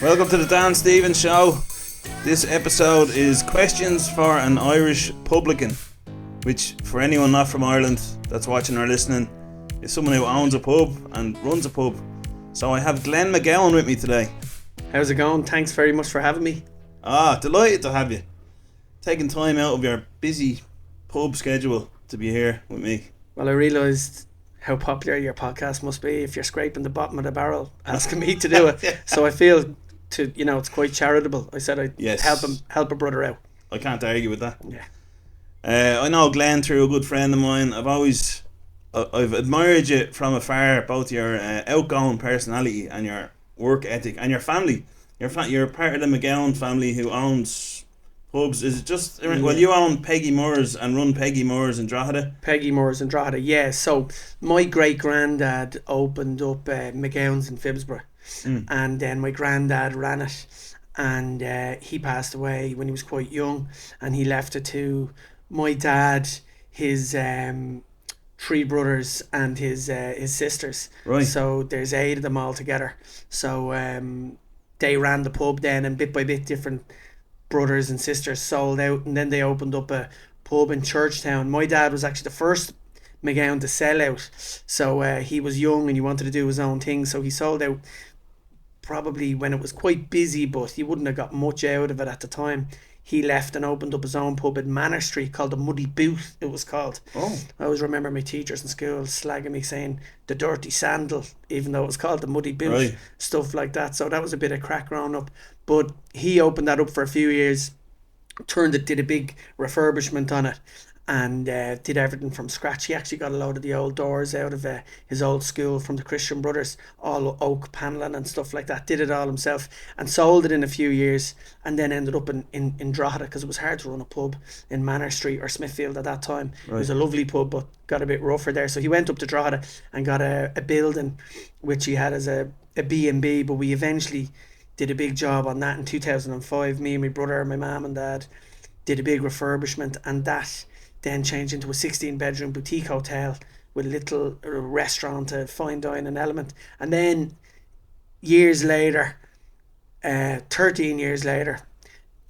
Welcome to the Dan Stevens Show. This episode is Questions for an Irish Publican, which for anyone not from Ireland that's watching or listening is someone who owns a pub and runs a pub. So I have Glenn McGowan with me today. How's it going? Thanks very much for having me. Delighted to have you. Taking time out of your busy pub schedule to be here with me. Well, I realised how popular your podcast must be if you're scraping the bottom of the barrel asking me to do it. So I feel it's quite charitable. I said I'd help a brother out. I can't argue with that. Yeah. I know Glenn through a good friend of mine. I've admired you from afar, both your outgoing personality and your work ethic and your family. You're part of the McGowan family who owns pubs. Is it just well, you own Peggy Moore's and run Peggy Moore's in Drogheda? Peggy Moore's in Drogheda, yeah. So my great granddad opened up McGowan's in Phibsborough, and then my granddad ran it, and he passed away when he was quite young, and he left it to my dad, his three brothers and his sisters. Right. So there's 8 of them all together. So they ran the pub then, and bit by bit different brothers and sisters sold out, and then they opened up a pub in Churchtown. My dad was actually the first McGowan to sell out, so he was young and he wanted to do his own thing, so he sold out probably when it was quite busy, but he wouldn't have got much out of it at the time. He left and opened up his own pub in Manor Street called the Muddy Boot, it was called. Oh. I always remember my teachers in school slagging me saying the dirty sandal, even though it was called the Muddy Boot, right. Stuff like that. So that was a bit of crack growing up. But he opened that up for a few years, did a big refurbishment on it, and did everything from scratch. He actually got a load of the old doors out of his old school from the Christian Brothers, all oak panelling and stuff like that. Did it all himself and sold it in a few years, and then ended up in Drogheda because it was hard to run a pub in Manor Street or Smithfield at that time. Right. It was a lovely pub, but got a bit rougher there. So he went up to Drogheda and got a building which he had as a B&B, but we eventually did a big job on that in 2005. Me and my brother, my mum and dad did a big refurbishment, and that then changed into a 16-bedroom boutique hotel with a little restaurant, a fine dining element. And then years later, 13 years later,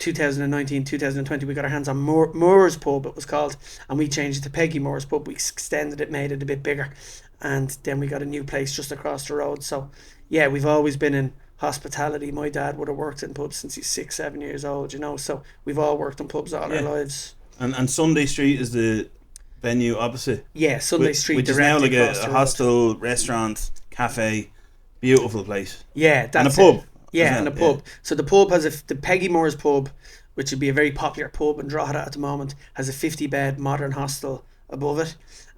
2019, 2020, we got our hands on Moore's Pub, it was called, and we changed it to Peggy Moore's Pub. We extended it, made it a bit bigger, and then we got a new place just across the road. So yeah, we've always been in hospitality. My dad would have worked in pubs since he's 6-7 years old, so we've all worked in pubs all our lives. And Sunday Street is the venue opposite. Yeah, Sunday Street, which is now like a hostel, restaurant, cafe, beautiful place. Yeah, that's and a pub. Yeah, and a pub. Yeah. So the pub has the Peggy Moore's Pub, which would be a very popular pub in Drogheda at the moment, has a 50-bed modern hostel above it.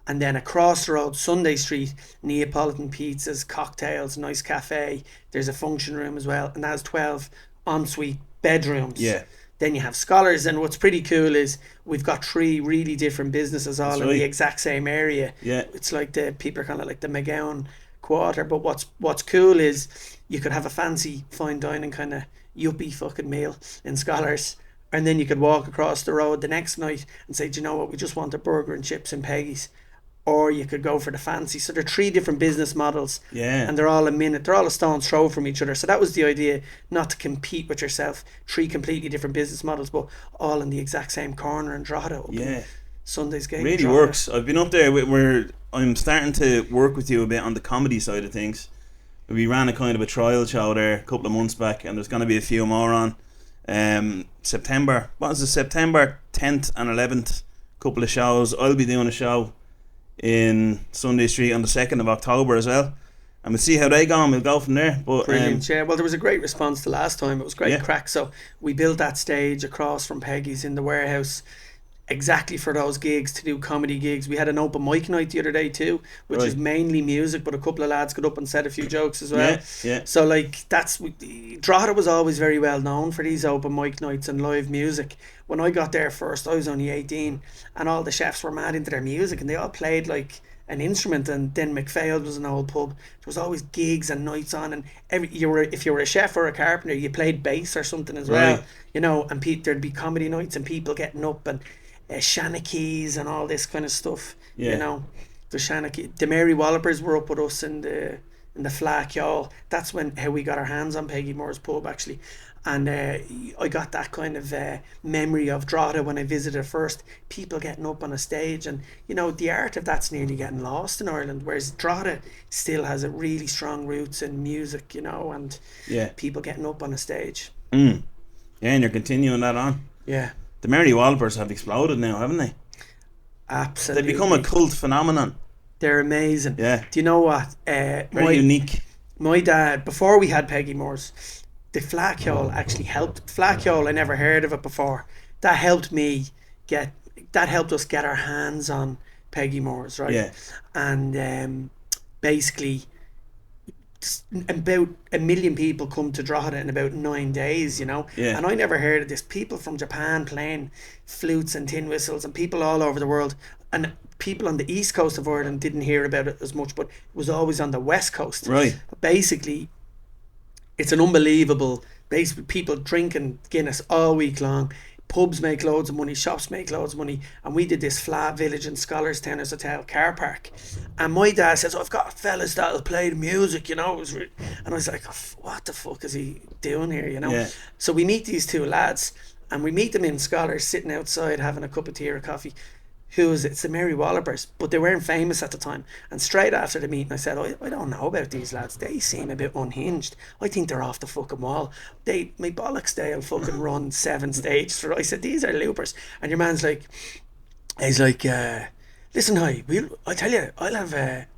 And then across the road, Sunday Street, Neapolitan pizzas, cocktails, nice cafe. There's a function room as well, and that has 12 ensuite bedrooms. Yeah. Then you have Scholars, and what's pretty cool is we've got 3 really different businesses all in the exact same area. Yeah. It's like the people are kind of like the McGowan quarter, but what's cool is you could have a fancy fine dining kind of yuppie fucking meal in Scholars, and then you could walk across the road the next night and say, do you know what, we just want a burger and chips in Peggy's. Or you could go for the fancy. So there are 3 different business models. Yeah. And they're all a stone's throw from each other. So that was the idea, not to compete with yourself. 3 completely different business models, but all in the exact same corner in Drogheda. Yeah. Sunday's Gate. Really works. I've been up there where I'm starting to work with you a bit on the comedy side of things. We ran a kind of a trial show there a couple of months back, and there's going to be a few more on. September 10th and 11th, couple of shows. I'll be doing a show in Sunday Street on the 2nd of October as well, and we'll see how they go and we'll go from there. But brilliant. Yeah, well, there was a great response the last time. It was great crack. So we built that stage across from Peggy's in the warehouse exactly for those gigs, to do comedy gigs. We had an open mic night the other day too, which is mainly music, but a couple of lads got up and said a few jokes as well. So like Drogheda was always very well known for these open mic nights and live music. When I got there first, I was only 18, and all the chefs were mad into their music, and they all played like an instrument. And then McPhail was an old pub. There was always gigs and nights on, and if you were a chef or a carpenter, you played bass or something as well, and there'd be comedy nights and people getting up and Shanakees and all this kind of stuff. The Shanakey, the Mary Wallopers were up with us in the in the Flack Yall. That's how we got our hands on Peggy Moore's pub, actually. And I got that kind of memory of Drogheda when I visited first. People getting up on a stage, and the art of that's nearly getting lost in Ireland. Whereas Drogheda still has a really strong roots in music, and people getting up on a stage. Yeah, and you're continuing that on. Yeah, the Merry Wallopers have exploded now, haven't they? Absolutely, they've become a cult phenomenon. They're amazing. Yeah. Do you know what? Very unique. My dad, before we had Peggy Moore's, the Flack Yall actually helped. Flack Yall, I never heard of it before. That helped us get our hands on Peggy Moore's, right? Yeah. And basically, about 1 million people come to Drogheda in about 9 days, Yeah. And I never heard of this. People from Japan playing flutes and tin whistles, and people all over the world. And people on the east coast of Ireland didn't hear about it as much, but it was always on the west coast. Right. Basically, it's an unbelievable. Basically, people drinking Guinness all week long. Pubs make loads of money, shops make loads of money, and we did this flat village in Scholars Townhouse Hotel car park. And my dad says, I've got fellas that'll play the music, and I was like, what the fuck is he doing here, Yeah. So we meet these two lads, and we meet them in Scholars sitting outside having a cup of tea or coffee. Who is it? It's the Merry Wallopers, but they weren't famous at the time. And straight after the meeting, I said, I don't know about these lads. They seem a bit unhinged. I think they're off the fucking wall. My bollocks, they'll fucking run 7 stages. I said, these are loopers. And your man's like, listen, I tell you,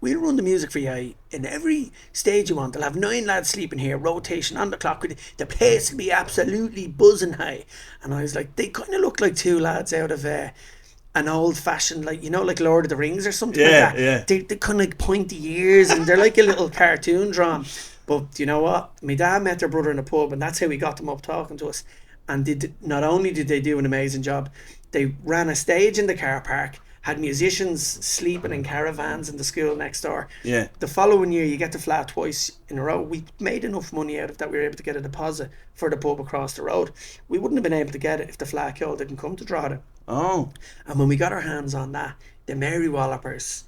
we'll run the music for you in every stage you want. They'll have 9 lads sleeping here, rotation on the clock. The place will be absolutely buzzing high. And I was like, they kind of look like 2 lads out of an old-fashioned, like Lord of the Rings or something like that. Yeah. They kind of like pointy ears, and they're like a little cartoon drawn. But you know what? My dad met their brother in a pub, and that's how we got them up talking to us. And not only did they do an amazing job, they ran a stage in the car park, had musicians sleeping in caravans in the school next door. Yeah. The following year, you get the flat twice in a row. We made enough money out of that. We were able to get a deposit for the pub across the road. We wouldn't have been able to get it if the Flack Yall didn't come to Drogheda. Oh. And when we got our hands on that, the Merry Wallopers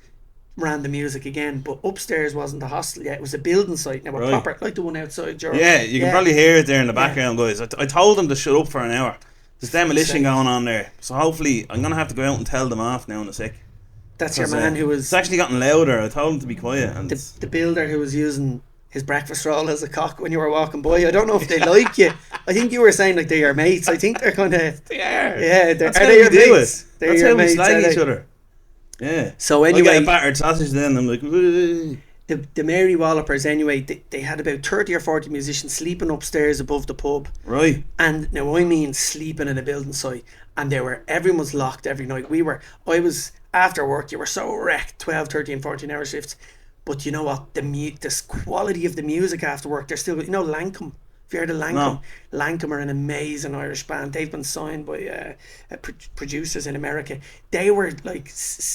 ran the music again, but upstairs wasn't the hostel yet. It was a building site. Now, Right. proper, like the one outside Europe. Yeah, you can probably hear it there in the background, guys. I told them to shut up for an hour. There's demolition going on there. So hopefully, I'm going to have to go out and tell them off now in a sec. That's your man who was... It's actually gotten louder. I told him to be quiet. And the builder who was using his breakfast roll as a cock when you were walking by. I don't know if they like you. I think you were saying like they're your mates. I think they're kind of... They are. Yeah, that's are how they we your do mates? it. They're That's your how we mates, slag are they? each other. Yeah. So I anyway... get a battered sausage then. I'm like... "Woo." The Merry Wallopers, anyway, they had about 30 or 40 musicians sleeping upstairs above the pub. Right. And now I mean sleeping in a building site. And everyone was locked every night. I was, after work, you were so wrecked, 12, 13, 14 hour shifts. But you know what? This quality of the music after work, they're still, Lankum. Have you heard of Lankum? No. Lankum are an amazing Irish band. They've been signed by producers in America. They were like,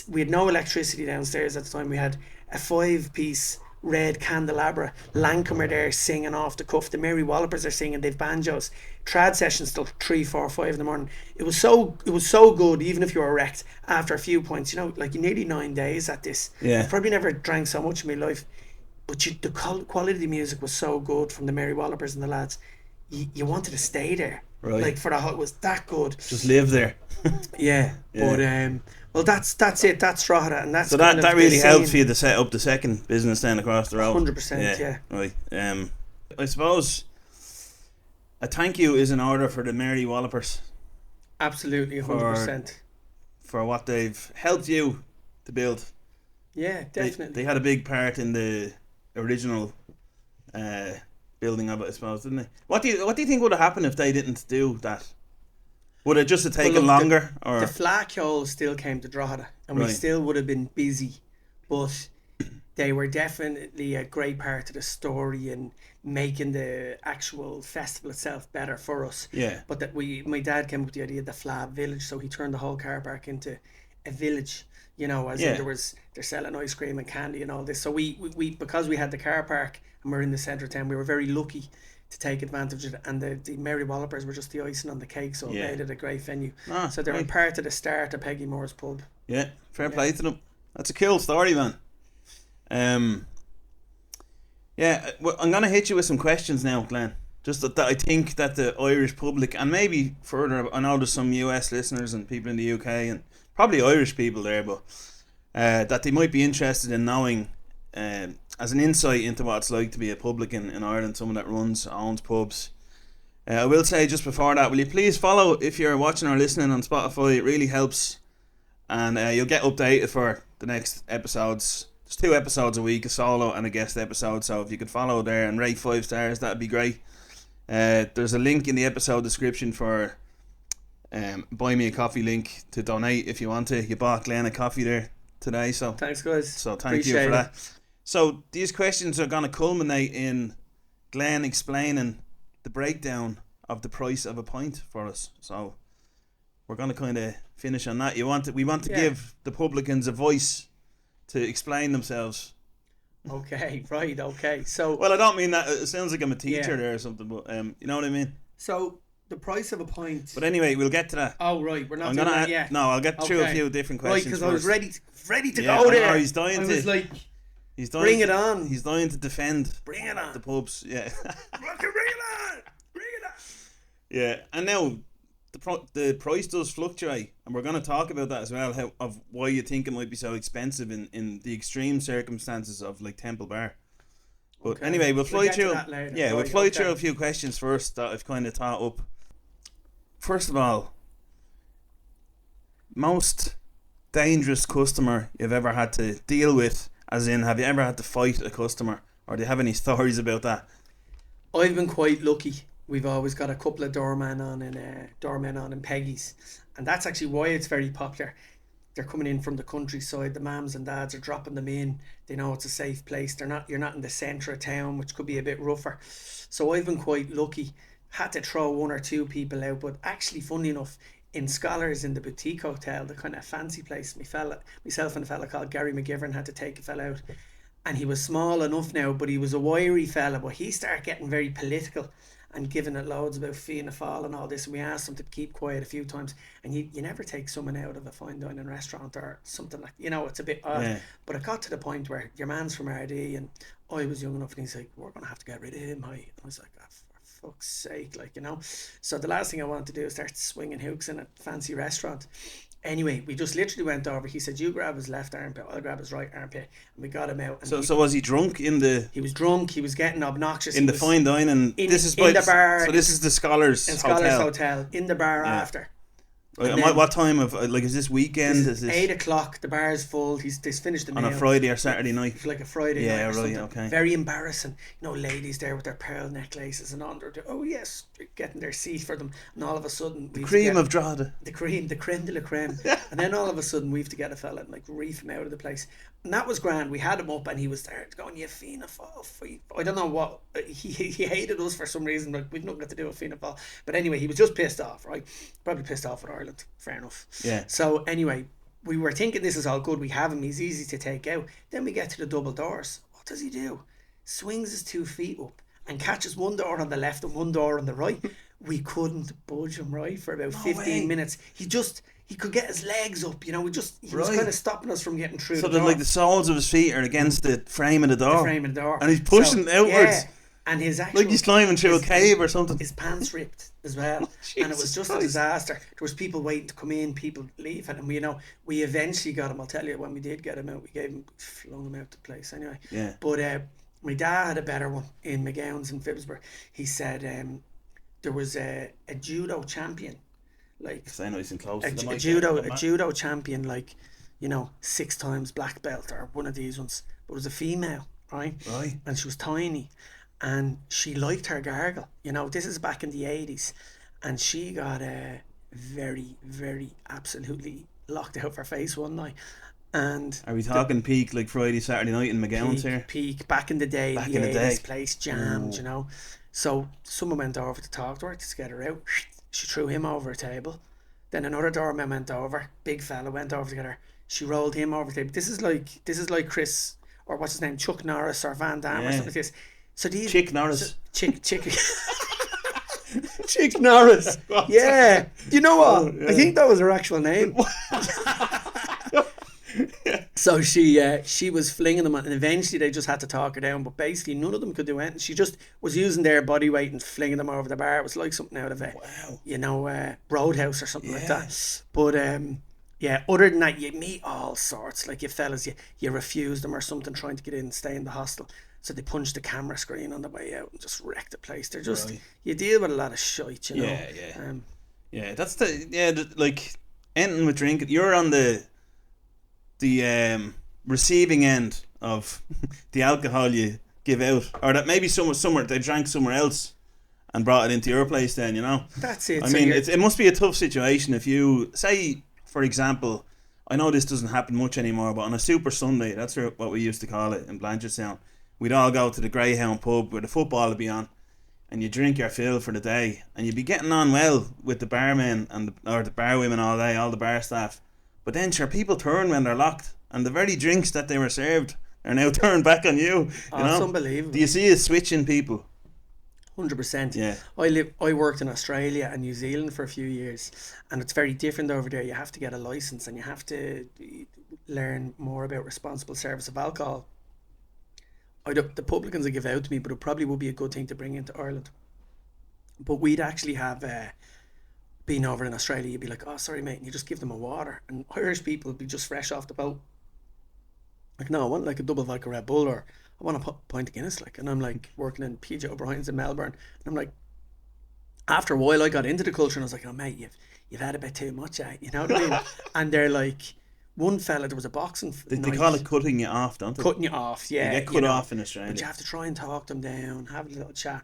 we had no electricity downstairs at the time. We had a 5-piece red candelabra. Lankum are there singing off the cuff. The Merry Wallopers are singing. They've banjos. Trad sessions till 3, 4, 5 in the morning. It was so good, even if you were wrecked after a few points. Like nearly 9 days at this. Yeah. I've probably never drank so much in my life. But the quality of the music was so good from the Merry Wallopers and the lads. You wanted to stay there. Right. Like for the whole, it was that good. Just live there. Yeah. But well, that's it. That's Drogheda, and that's So kind that of really the helped for scene. you to set up the second business then across the road. 100%, yeah. Right. I suppose a thank you is in order for the Merry Wallopers Absolutely, 100%. for what they've helped you to build. Yeah, definitely. They had a big part in the original building of it, I suppose, didn't they? What do you think would have happened if they didn't do that? Would it just have taken look, longer? Or The Flack Yall still came to Drogheda, and we Right. still would have been busy, but they were definitely a great part of the story in making the actual festival itself better for us. Yeah. But my dad came up with the idea of the flat village, so he turned the whole car park into a village. As Yeah. in they're selling ice cream and candy and all this. So we because we had the car park and we're in the centre of town, we were very lucky to take advantage of it. And the Merry Wallopers were just the icing on the cake, so it Yeah. made it a great venue. Ah, So they were right. part of the start of Peggy Moore's pub. Yeah, fair play to them. That's a cool story, man. Yeah, well, I'm gonna hit you with some questions now, Glenn. Just that I think that the Irish public and maybe further, I know there's some US listeners and people in the UK and probably Irish people there, but that they might be interested in knowing as an insight into what it's like to be a publican in Ireland, someone that owns pubs. I will say just before that, will you please follow if you're watching or listening on Spotify? It really helps, and you'll get updated for the next episodes. There's 2 episodes a week, a solo and a guest episode. So if you could follow there and rate 5 stars, that'd be great. There's a link in the episode description for buy me a coffee link to donate if you want to. You bought Glenn a coffee there today, so Thanks, guys. so thank you for that. So these questions are going to culminate in Glenn explaining the breakdown of the price of a pint for us. So we're going to kind of finish on that. We want to give the publicans a voice to explain themselves. Okay, right, okay. So well, I don't mean that. It sounds like I'm a teacher there or something, but you know what I mean. So the price of a pint. But anyway, we'll get to that. Oh right, we're not doing that yet. No, I'll get through a few different questions. Right, because I was ready to Yeah, go there. I know, he's dying I to. was like, He's dying bring to, it on. He's dying to defend Bring it on. the pubs. Yeah. Bring it on. Bring it on. Yeah, and now the price does fluctuate, and we're going to talk about that as well. Of why you think it might be so expensive in the extreme circumstances of like Temple Bar. But Okay. anyway, we'll fly through. Yeah, we'll fly through a few questions first that I've kind of thought up. First of all, most dangerous customer you've ever had to deal with, as in, have you ever had to fight a customer, or do you have any stories about that? I've been quite lucky. We've always got a couple of doormen on in Peggy's, and that's actually why it's very popular. They're coming in from the countryside. The mums and dads are dropping them in. They know it's a safe place. You're not in the centre of town, which could be a bit rougher. So I've been quite lucky. Had to throw 1 or 2 people out, but actually, funny enough, in Scholars in the boutique hotel, the kind of fancy place, myself and a fella called Gary McGowan had to take a fella out, and he was small enough now, but he was a wiry fella. But he started getting very political and giving it loads about Fianna Fáil and all this, and we asked him to keep quiet a few times. And you never take someone out of a fine dining restaurant or something like, it's a bit odd. Yeah. But it got to the point where your man's from RD, and I was young enough, and he's like, we're going to have to get rid of him. I was like, for fuck's sake, So the last thing I wanted to do is start swinging hooks in a fancy restaurant. Anyway, we just literally went over. He said, you grab his left armpit, I'll grab his right armpit. And we got him out. And so was he drunk in the... He was drunk. He was getting obnoxious. In the fine dining. In the bar. So this is the Scholars Hotel. Scholars Hotel. In the bar after. Right, and what time of... is this weekend? Is this 8 o'clock. The bar is full. He's finished the meal. On a Friday or Saturday night? It's like a Friday night. Yeah, or right, something. okay. Very embarrassing. Ladies there with their pearl necklaces and under. Oh, yes. Getting their seat for them. And all of a sudden... The cream of Drogheda. The creme de la creme. And then all of a sudden we have to get a fella and reef him out of the place. And that was grand. We had him up and he was there going, you Fianna Fáil. I don't know what. He hated us for some reason, but we'd nothing to do with Fianna Fáil. But anyway, he was just pissed off, right? Probably pissed off with Ireland. Fair enough. Yeah. So anyway, we were thinking this is all good. We have him. He's easy to take out. Then we get to the double doors. What does he do? Swings his 2 feet up and catches one door on the left and one door on the right. We couldn't budge him, right, for about 15 minutes. He could get his legs up, he was kind of stopping us from getting through the door. So the soles of his feet are against the frame of the door. And he's pushing outwards. Yeah, and his actual... Like he's climbing through a cave or something. His pants ripped as well. And it was just a disaster. There was people waiting to come in, people leaving. And we eventually got him. I'll tell you, when we did get him out, flung him out the place anyway. Yeah. But my dad had a better one in McGowan's in Phibsborough. He said there was a judo champion. A judo champion, 6 times black belt or one of these ones, but it was a female, right? And she was tiny, and she liked her gargle. This is back in the 80s, and she got very, very absolutely locked out of her face one night. And are we talking peak like Friday, Saturday night in McGowan's here? Peak back in the day, back in the 80s, day. Place jammed, So someone went over to talk to her to get her out. She threw him over a table. Then another doorman went over. Big fella went over to get her. She rolled him over the table. This is like Chris, or what's his name, Chuck Norris or Van Damme or something like this. So these Chick Norris. Chick Norris. Yeah. You know what? I think that was her actual name. So she was flinging them, and eventually they just had to talk her down. But basically, none of them could do anything. She just was using their body weight and flinging them over the bar. It was like something out of a, Roadhouse or something like that. But yeah, other than that, you meet all sorts. Like you fellas, you refuse them or something, trying to get in and stay in the hostel. So they punch the camera screen on the way out and just wreck the place. They're just you deal with a lot of shite, you know. That's like ending with drinking. You're on the receiving end of the alcohol you give out, or that maybe somewhere they drank somewhere else and brought it into your place. Then that's it. I mean, it must be a tough situation if you say, for example, I know this doesn't happen much anymore, but on a Super Sunday, that's what we used to call it in Blanchardstown, we'd all go to the Greyhound pub where the football would be on, and you drink your fill for the day, and you'd be getting on well with the barmen or the bar women all day, all the bar staff. But then sure, people turn when they're locked, and the very drinks that they were served are now turned back on you. It's unbelievable. Do you see a switch in people? 100%. Yeah. I worked in Australia and New Zealand for a few years, and it's very different over there. You have to get a license and you have to learn more about responsible service of alcohol. The publicans will give out to me, but it probably would be a good thing to bring into Ireland. But we'd actually have been over in Australia. You'd be like, oh, sorry, mate, and you just give them a water. And Irish people would be just fresh off the boat. Like, no, I want like a double vodka Red Bull, or I want a pint of Guinness. Like, and I'm like working in PJ O'Brien's in Melbourne. And I'm like, after a while, I got into the culture and I was like, oh, mate, you've had a bit too much, you know what I mean? And they're like, one fella, there was a boxing They call it cutting you off, don't they? Cutting you off, yeah. You get cut off in Australia. But you have to try and talk them down, have a little chat.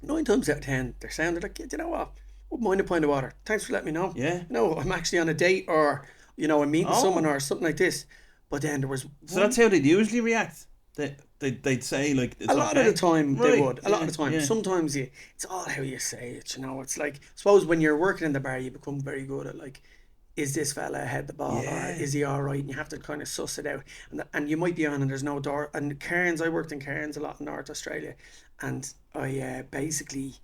9 times out of 10, they're sounding like, you know what? Wouldn't mind a pint of water. Thanks for letting me know. Yeah. No, I'm actually on a date, or, I'm meeting someone or something like this. But then there was So that's how they'd usually react? They'd say, like, it's a lot of the time they would. A lot of the time. Yeah. Sometimes it's all how you say it, It's like, I suppose when you're working in the bar, you become very good at, like, is this fella ahead the ball, or is he all right? And you have to kind of suss it out. And you might be on and there's no door. And Cairns, I worked in Cairns a lot in North Australia. And I basically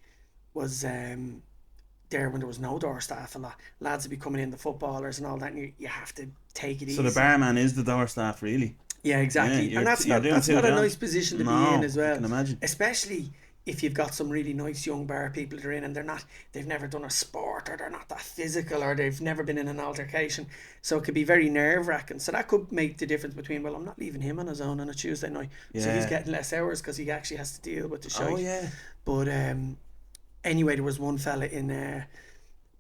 was there when there was no door staff a lot. Lads would be coming in, the footballers and all that, and you have to take it easy. So the barman is the door staff, really? Yeah, exactly. And that's not a nice position to be in as well. I can imagine. Especially if you've got some really nice young bar people that are in and they've never done a sport, or they're not that physical, or they've never been in an altercation. So it could be very nerve-wracking. So that could make the difference between, well, I'm not leaving him on his own on a Tuesday night. Yeah. So he's getting less hours because he actually has to deal with the shite. Oh, yeah. But anyway, there was one fella in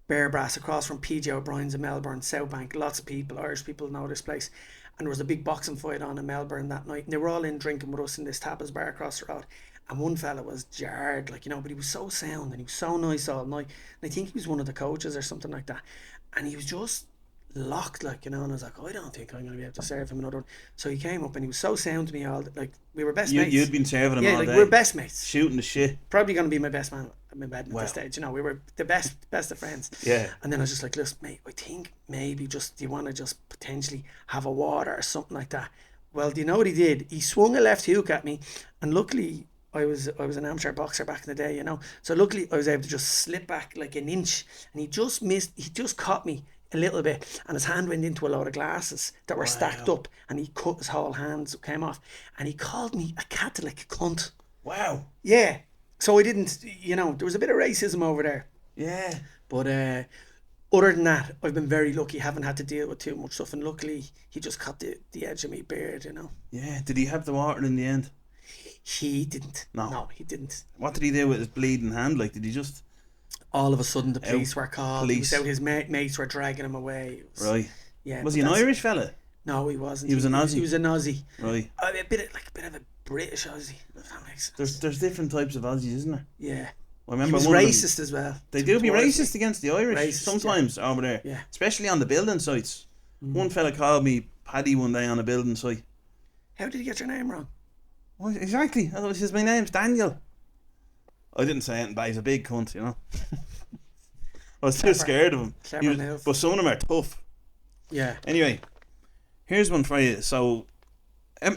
Bear Brass across from PJ O'Brien's in Melbourne, South Bank. Lots of people, Irish people know this place. And there was a big boxing fight on in Melbourne that night. And they were all in drinking with us in this tapas bar across the road. And one fella was jarred, like, but he was so sound and he was so nice all night. And I think he was one of the coaches or something like that. And he was just locked, like, and I was like, I don't think I'm going to be able to serve him another one. So he came up and he was so sound to me all, like, we were best mates. You'd been serving him all day. We were best mates. Shooting the shit. Probably going to be my best man at my bed at this stage. We were the best of friends. Yeah. And then I was just like, listen, mate, I think maybe do you want to just potentially have a water or something like that? Well, do you know what he did? He swung a left hook at me, and luckily I was an amateur boxer back in the day, So luckily I was able to just slip back like an inch, and he just missed. He just caught me a little bit, and his hand went into a load of glasses that were stacked up, and he cut his whole hands, came off, and he called me a Catholic cunt. Wow. Yeah. So I didn't, there was a bit of racism over there. Yeah. But other than that, I've been very lucky. Haven't had to deal with too much stuff, and luckily he just cut the edge of my beard, Yeah. Did he have the water in the end? He didn't. No, he didn't. What did he do with his bleeding hand? Like, did he just... All of a sudden the police were called. He was out, his mates were dragging him away. Right. Yeah. Was he an Irish fella? No, he wasn't. He was an Aussie? He was an Aussie. Right. A bit of a British Aussie, if that makes sense. There's different types of Aussies, isn't there? Yeah. I remember he was racist as well. They do be racist against the Irish racist, sometimes over there. Yeah. Especially on the building sites. One fella called me Paddy one day on a building site. How did you get your name wrong? Well, exactly. My name's Daniel. I didn't say anything, but he's a big cunt, I was too scared of him. But some of them are tough. Yeah. Anyway, here's one for you. So,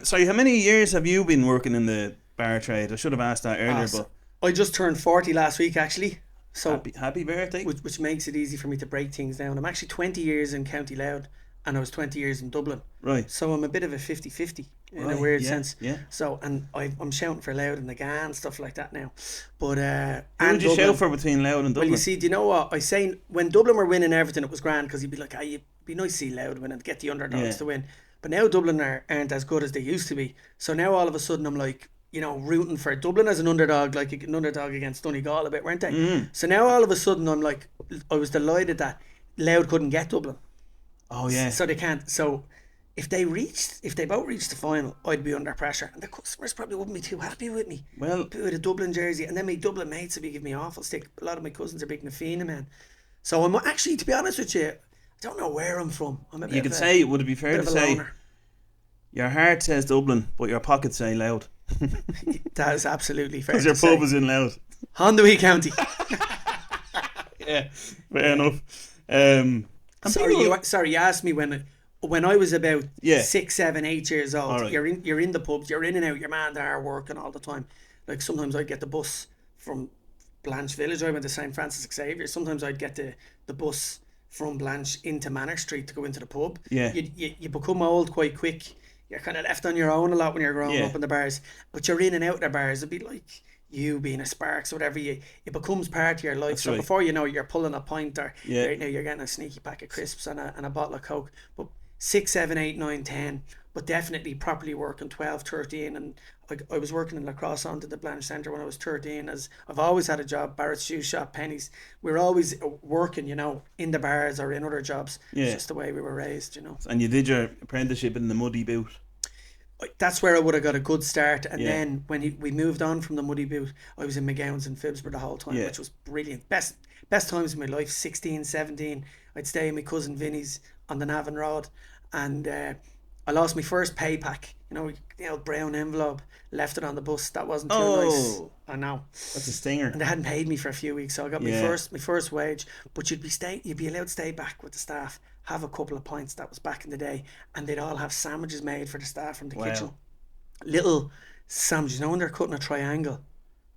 sorry, how many years have you been working in the bar trade? I should have asked that earlier, but I just turned 40 last week, actually. So happy birthday. Which makes it easy for me to break things down. I'm actually 20 years in County Louth, and I was 20 years in Dublin. Right. So I'm a bit of a 50-50 in a Right, weird yeah, sense. yeah. So, and I'm shouting for Louth and the GA and stuff like that now. But Who and would you Dublin. shout for between Louth and Well, Dublin? you see, do you know what I say? When Dublin were winning everything, it was grand because you'd be like, it'd be nice to see Louth win and get the underdogs Yeah. to win. But now Dublin aren't as good as they used to be. So now all of a sudden I'm like, rooting for Dublin as an underdog, like an underdog against Donegal a bit, weren't they? Mm. So now all of a sudden I'm like, I was delighted that Louth couldn't get Dublin. Oh yeah. So they can't. So if they both reached the final, I'd be under pressure, and the customers probably wouldn't be too happy with me. Well, With a Dublin jersey, and then my Dublin mates would be giving me awful stick. A lot of my cousins are big Nafina men. So I'm actually, to be honest with you, I don't know where I'm from. I'm a bit you could say, would it be fair to say, loner. Your heart says Dublin, but your pockets say Louth? That is absolutely fair. Because your pub is in Louth. Honduy County. Yeah, fair enough. Sorry, you asked me when I was about Yeah. 6, 7, 8 years old. All right. You're in the pubs, you're in and out, your man there working all the time. Like sometimes I'd get the bus from Blanche Village. I went to St. Francis Xavier. Sometimes I'd get the bus from Blanche into Manor Street to go into the pub. Yeah. You become old quite quick. You're kind of left on your own a lot when you're growing up in the bars. But you're in and out of the bars. It'd be like you being a Sparks or whatever. It becomes part of your life. That's so right. Before you know it, you're pulling a pint or Yeah. right now you're getting a sneaky pack of crisps and a bottle of Coke. But 6, 7, 8, 9, 10, but definitely properly working 12, 13, and I was working in lacrosse onto the Blanche Centre when I was 13. As I've always had a job, Barrett's Shoe Shop, Penny's. We were always working, in the bars or in other jobs. Yeah. It's just the way we were raised, And you did your apprenticeship in the Muddy Boot. That's where I would have got a good start. And Yeah. then when we moved on from the Muddy Boot, I was in McGowan's in Phibsborough the whole time, Yeah. which was brilliant. Best times of my life. 16, 17. I'd stay in my cousin Vinny's on the Navan Road, and I lost my first pay pack. The old brown envelope. Left it on the bus. That wasn't too nice. I know. That's a stinger. And they hadn't paid me for a few weeks, so I got Yeah. my first wage. But you'd be allowed to stay back with the staff, have a couple of pints. That was back in the day, and they'd all have sandwiches made for the staff from the kitchen. Little sandwiches. When they're cutting a triangle,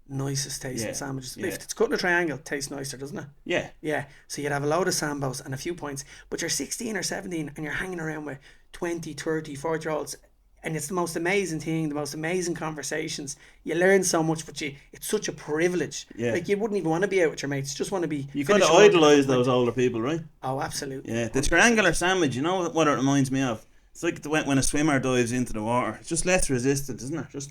nicest tasting Yeah. sandwiches. Yeah. If it's cutting a triangle, it tastes nicer, doesn't it? Yeah. Yeah. So you'd have a load of sambos and a few pints, but you're 16 or 17 and you're hanging around with 20, 30, 40-year-olds. And it's the most amazing thing, the most amazing conversations. You learn so much, but it's such a privilege. Yeah. Like you wouldn't even want to be out with your mates. You just want to be. You kind of finish work. idolise those older people, right? Oh, absolutely. Yeah. The triangular sandwich, you know what it reminds me of? It's like when a swimmer dives into the water. It's just less resistant, isn't it? Just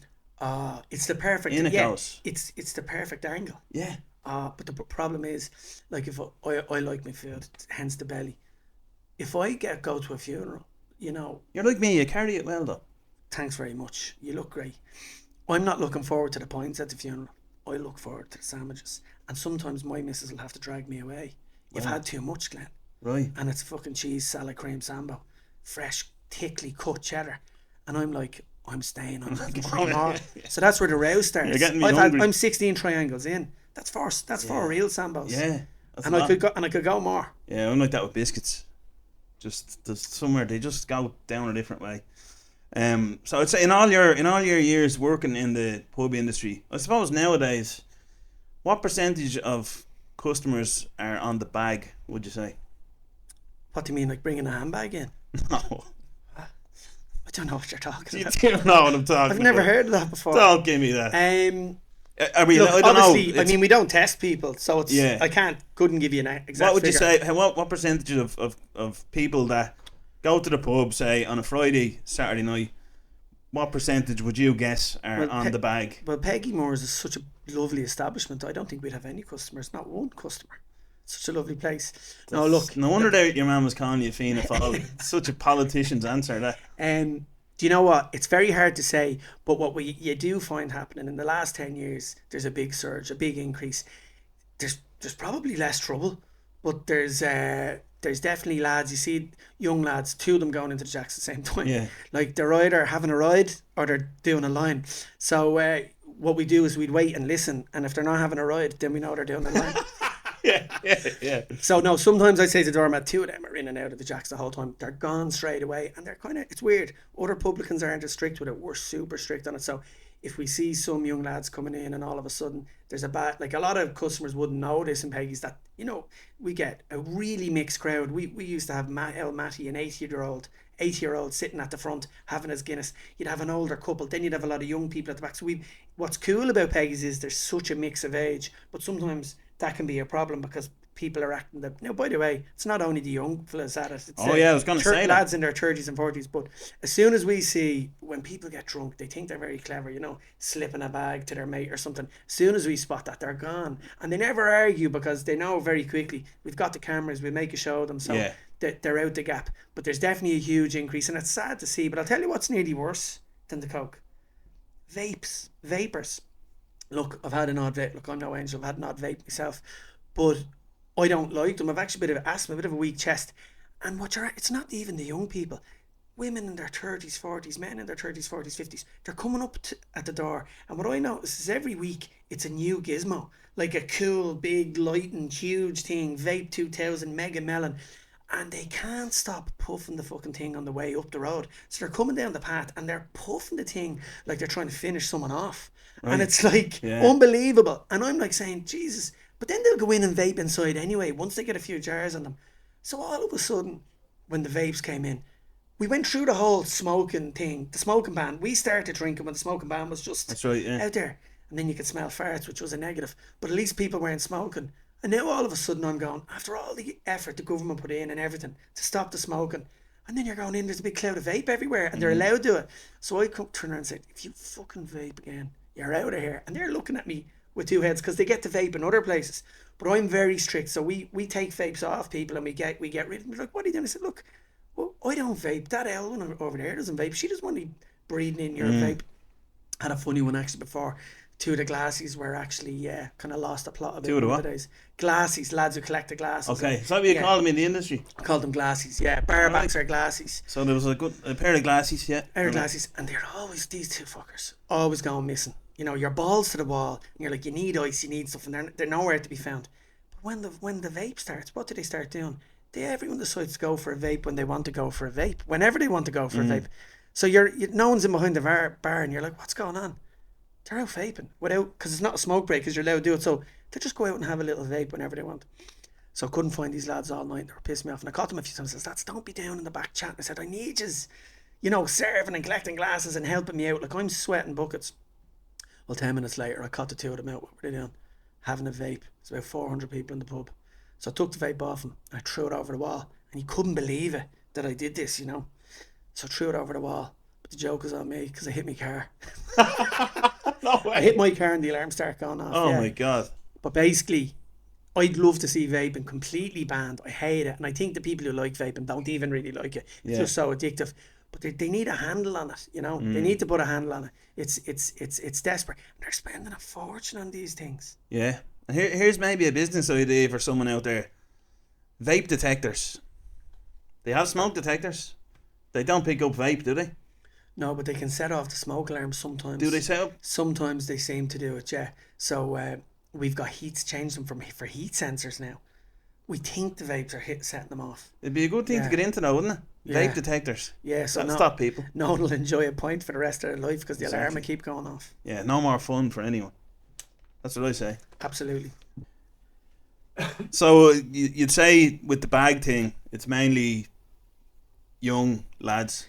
It's the perfect. in it goes. It's the perfect angle. Yeah. But the problem is, like if I like my food, hence the belly. If I go to a funeral, You're like me, you carry it well though. thanks very much. You look great. I'm not looking forward to the pints at the funeral. I look forward to the sandwiches. And sometimes my missus will have to drag me away. You've had too much, Glenn. Right. And it's fucking cheese, salad, cream, sambo. Fresh, thickly cut cheddar. And I'm like, I'm staying. I'm like, more. So that's where the row starts. You're getting me hungry. I'm 16 triangles in. That's four real sambos. Yeah. That's And a I lot. could go more. Yeah, I'm like that with biscuits. Just there's somewhere they just go down a different way. So I'd say in all your years working in the pub industry, I suppose nowadays, what percentage of customers are on the bag? Would you say? What do you mean, like bringing a handbag in? No, I don't know what you're talking you about. don't know what I'm talking. I've never about. heard of that before. Don't give me that. Are we? Look, I don't obviously, know. I mean, we don't test people, so it's. Yeah. I couldn't give you an exact. What would you figure. say? What percentage of people that go to the pub, say on a Friday, Saturday night, what percentage would you guess are Well, on the bag? Well, Peggy Moore's is such a lovely establishment. I don't think we'd have any customers, not one customer. Such a lovely place. No, look. No wonder your man was calling you Fianna Fáil. Such a politician's answer, that. Do you know what? It's very hard to say, but what you do find happening in the last 10 years, there's a big surge, a big increase. There's probably less trouble, but there's definitely lads. You see young lads, two of them going into the jacks at the same time. Yeah. Like they're either having a ride or they're doing a line. So what we do is we'd wait and listen, and if they're not having a ride, then we know they're doing a line. Yeah. So no, sometimes I say to the doormat, two of them are in and out of the jacks the whole time. They're gone straight away, and they're it's weird. Other publicans aren't as strict with it. We're super strict on it. So if we see some young lads coming in and all of a sudden there's a bad, like a lot of customers wouldn't know this in Peggy's, that, you know, we get a really mixed crowd. We used to have Matty, an 80-year-old sitting at the front having his Guinness. You'd have an older couple, then you'd have a lot of young people at the back. So what's cool about Peggy's is there's such a mix of age, but sometimes that can be a problem because people are acting that. Now, by the way, it's not only the young fellas at it. It's I was going to say lads in their 30s and 40s. But as soon as we see when people get drunk, they think they're very clever, you know, slipping a bag to their mate or something. As soon as we spot that, they're gone, and they never argue because they know very quickly we've got the cameras, we make a show of them, so they're out the gap. But there's definitely a huge increase, and it's sad to see. But I'll tell you what's nearly worse than the coke: vapors. Look, I've had an odd vape. Look, I'm no angel. I've had an odd vape myself, but I don't like them. I've actually a bit of asthma, a bit of a weak chest. And it's not even the young people. Women in their 30s, 40s, men in their 30s, 40s, 50s, they're coming up at the door. And what I notice is every week it's a new gizmo. Like a cool, big, lighting, huge thing, Vape 2000, Mega Melon. And they can't stop puffing the fucking thing on the way up the road. So they're coming down the path and they're puffing the thing like they're trying to finish someone off. Right. And it's like unbelievable. And I'm like saying, Jesus. But then they'll go in and vape inside anyway, once they get a few jars on them. So all of a sudden, when the vapes came in, we went through the whole smoking thing, the smoking ban. We started drinking when the smoking ban was just out there. And then you could smell farts, which was a negative. But at least people weren't smoking. And now all of a sudden I'm going, after all the effort the government put in and everything to stop the smoking, and then you're going in, there's a big cloud of vape everywhere, and they're allowed to do it. So I turn around and said, if you fucking vape again, you're out of here. And they're looking at me with two heads because they get to vape in other places. But I'm very strict, so we take vapes off people and we get rid of them. They're like, what are you doing? I said, look, well, I don't vape. That Ellen over there doesn't vape. She doesn't want to be breathing in your vape. Had a funny one actually before. Two of the glassies were actually kind of lost the plot a bit. Two of the what? Glassies, lads who collect the glasses. Okay, so what you call them in the industry? I call them glassies, barbacks are glassies. So there was a pair of glassies, pair of glassies, and they're always, these two fuckers, always going missing. You know, your balls to the wall, and you're like, you need ice, you need stuff, and they're nowhere to be found. But when the vape starts, what do they start doing? Everyone decides to go for a vape when they want to go for a vape, whenever they want to go for a vape. So no one's in behind the bar, and you're like, what's going on? They're out vaping because it's not a smoke break, because you're allowed to do it. So they just go out and have a little vape whenever they want. So I couldn't find these lads all night. They were pissing me off, and I caught them a few times. I said, lads, don't be down in the back chatting. I said, I need yous, serving and collecting glasses and helping me out. Like, I'm sweating buckets. Well, 10 minutes later, I caught the two of them out. What were they doing? Having a vape. There's about 400 people in the pub. So I took the vape off him. I threw it over the wall, and he couldn't believe it that I did this, So I threw it over the wall. But the joke was on me because I hit my car. No way. I hit my car and the alarm started going off. Oh my God. But basically, I'd love to see vaping completely banned. I hate it. And I think the people who like vaping don't even really like it. It's just so addictive. But they need a handle on it, They need to put a handle on it. It's desperate. And they're spending a fortune on these things. Yeah. And here's maybe a business idea for someone out there. Vape detectors. They have smoke detectors. They don't pick up vape, do they? No, but they can set off the smoke alarm sometimes. Do they set up? Sometimes they seem to do it, yeah. So we've got changed them for heat sensors now. We think the vapes are setting them off. It'd be a good thing to get into now, wouldn't it? Yeah. Vape detectors. Yeah, so stop people. No one will enjoy a pint for the rest of their life because the alarm will keep going off. Yeah, no more fun for anyone. That's what I say. Absolutely. So you'd say with the bag thing, it's mainly young lads.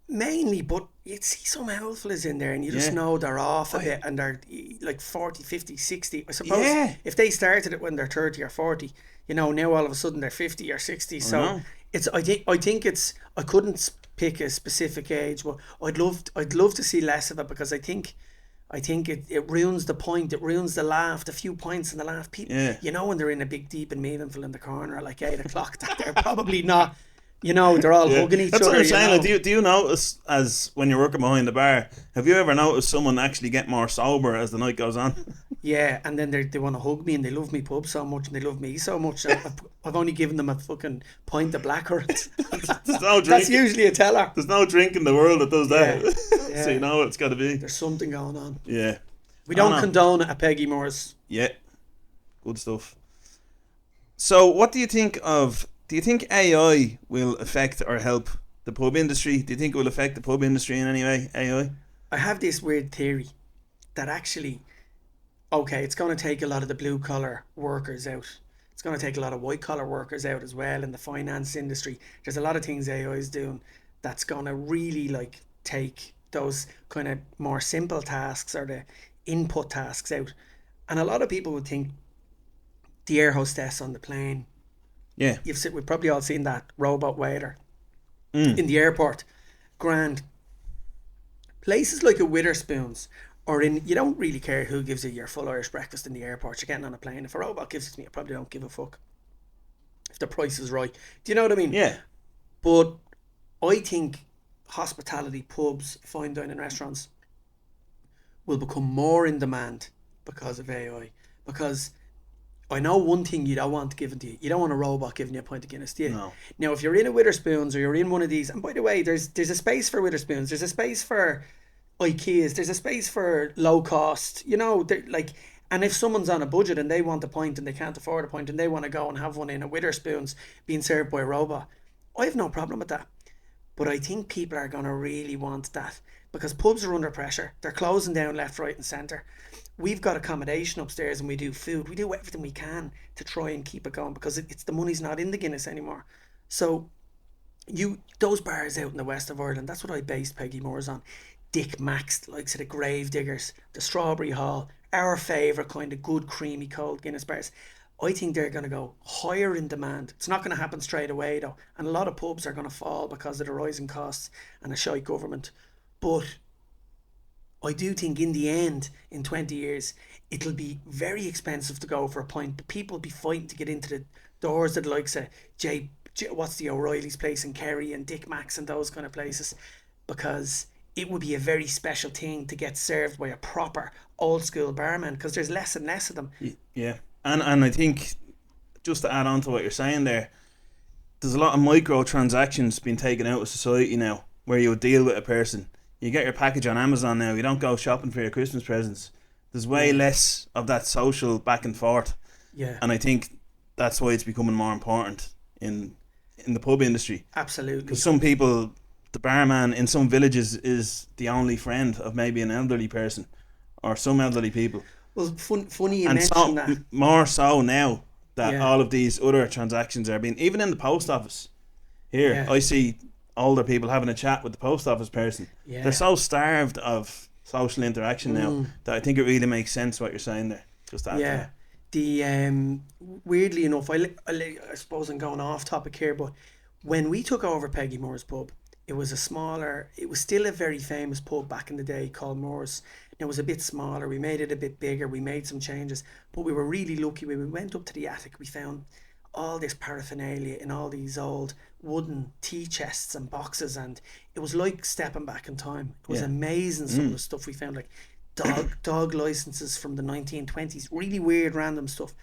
Mainly, but you'd see some old fellas in there and you just know they're off a bit and they're like 40, 50, 60. I suppose if they started it when they're 30 or 40, now all of a sudden they're 50 or 60. So I think I couldn't pick a specific age, but I'd love to see less of it because I think it ruins the point, it ruins the laugh, the few points in the laugh. People, when they're in a big deep and meaningful in the corner at like 8 o'clock, that they're probably not. They're all hugging each other. That's what I'm saying. Like, do you notice, as when you're working behind the bar, have you ever noticed someone actually get more sober as the night goes on? Yeah, and then they want to hug me and they love me pub so much and they love me so much. I've only given them a fucking pint of blackcurrant. That's usually a teller. There's no drink in the world that does that. Yeah. So you know it's got to be. There's something going on. Yeah. We don't condone it at Peggy Moore's. Yeah. Good stuff. So what do you think of... Do you think AI will affect or help the pub industry? Do you think it will affect the pub industry in any way, AI? I have this weird theory that actually, okay, it's going to take a lot of the blue collar workers out. It's going to take a lot of white collar workers out as well in the finance industry. There's a lot of things AI is doing that's going to really like take those kind of more simple tasks or the input tasks out. And a lot of people would think the air hostess on the plane. Yeah. We've probably all seen that robot waiter Mm. in the airport. Grand. Places like a Witherspoons or in, you don't really care who gives you your full Irish breakfast in the airport. You're getting on a plane. If a robot gives it to me, I probably don't give a fuck. If the price is right. Do you know what I mean? Yeah. But I think hospitality, pubs, fine dining restaurants will become more in demand because of AI. Because I know one thing you don't want given to you. You don't want a robot giving you a pint of Guinness, do you? No. Now, if you're in a Witherspoons or you're in one of these, and by the way, there's a space for Witherspoons, there's a space for IKEAs, there's a space for low cost, like, and if someone's on a budget and they want a pint and they can't afford a pint and they want to go and have one in a Witherspoons being served by a robot, I have no problem with that. But I think people are going to really want that because pubs are under pressure. They're closing down left, right, and centre. We've got accommodation upstairs and we do food. We do everything we can to try and keep it going because it's the money's not in the Guinness anymore. So those bars out in the west of Ireland, that's what I based Peggy Moore's on. Dick Max, the likes of the Grave Diggers, the Strawberry Hall, our favourite kind of good creamy cold Guinness bars. I think they're going to go higher in demand. It's not going to happen straight away though, and a lot of pubs are going to fall because of the rising costs and a shy government. But I do think in the end, in 20 years, it'll be very expensive to go for a pint. But people will be fighting to get into the doors of the likes of what's the O'Reilly's place in Kerry and Dick Max and those kind of places, because it would be a very special thing to get served by a proper old school barman because there's less and less of them. Yeah. And I think, just to add on to what you're saying there's a lot of microtransactions being taken out of society now where you would deal with a person. You get your package on Amazon now. You don't go shopping for your Christmas presents. There's way less of that social back and forth. Yeah. And I think that's why it's becoming more important in the pub industry. Absolutely. Because some people, the barman in some villages is the only friend of maybe an elderly person or some elderly people. Well, funny you and mention that. More so now that Yeah. all of these other transactions are being, even in the post office. Here, Yeah. I see older people having a chat with the post office person. Yeah. They're so starved of social interaction now that I think it really makes sense what you're saying there. Just that. Yeah. The weirdly enough, I suppose I'm going off topic here, but when we took over Peggy Moore's pub, it was still a very famous pub back in the day called Moore's. It was a bit smaller. We made it a bit bigger. We made some changes, but we were really lucky. When we went up to the attic, we found all this paraphernalia in all these old wooden tea chests and boxes, and it was like stepping back in time. It was amazing, some of the stuff we found, like dog licenses from the 1920s, really weird random stuff.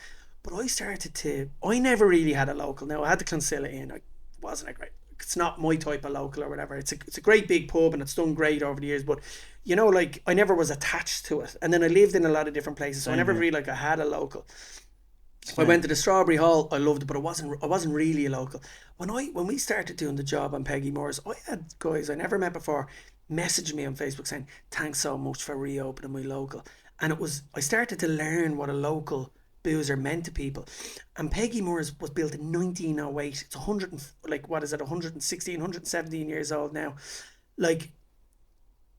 But I never really had a local. Now I had the Clonsilla Inn. I wasn't a great, it's not my type of local or whatever. It's a great big pub and it's done great over the years, but like I never was attached to it. And then I lived in a lot of different places, so I never really I had a local. I went to the Strawberry Hall. I loved it, but I wasn't really a local. When we started doing the job on Peggy Moore's, I had guys I never met before message me on Facebook saying, "Thanks so much for reopening my local." And I started to learn what a local boozer meant to people. And Peggy Moore's was built in 1908. It's 116, 117 years old now. Like,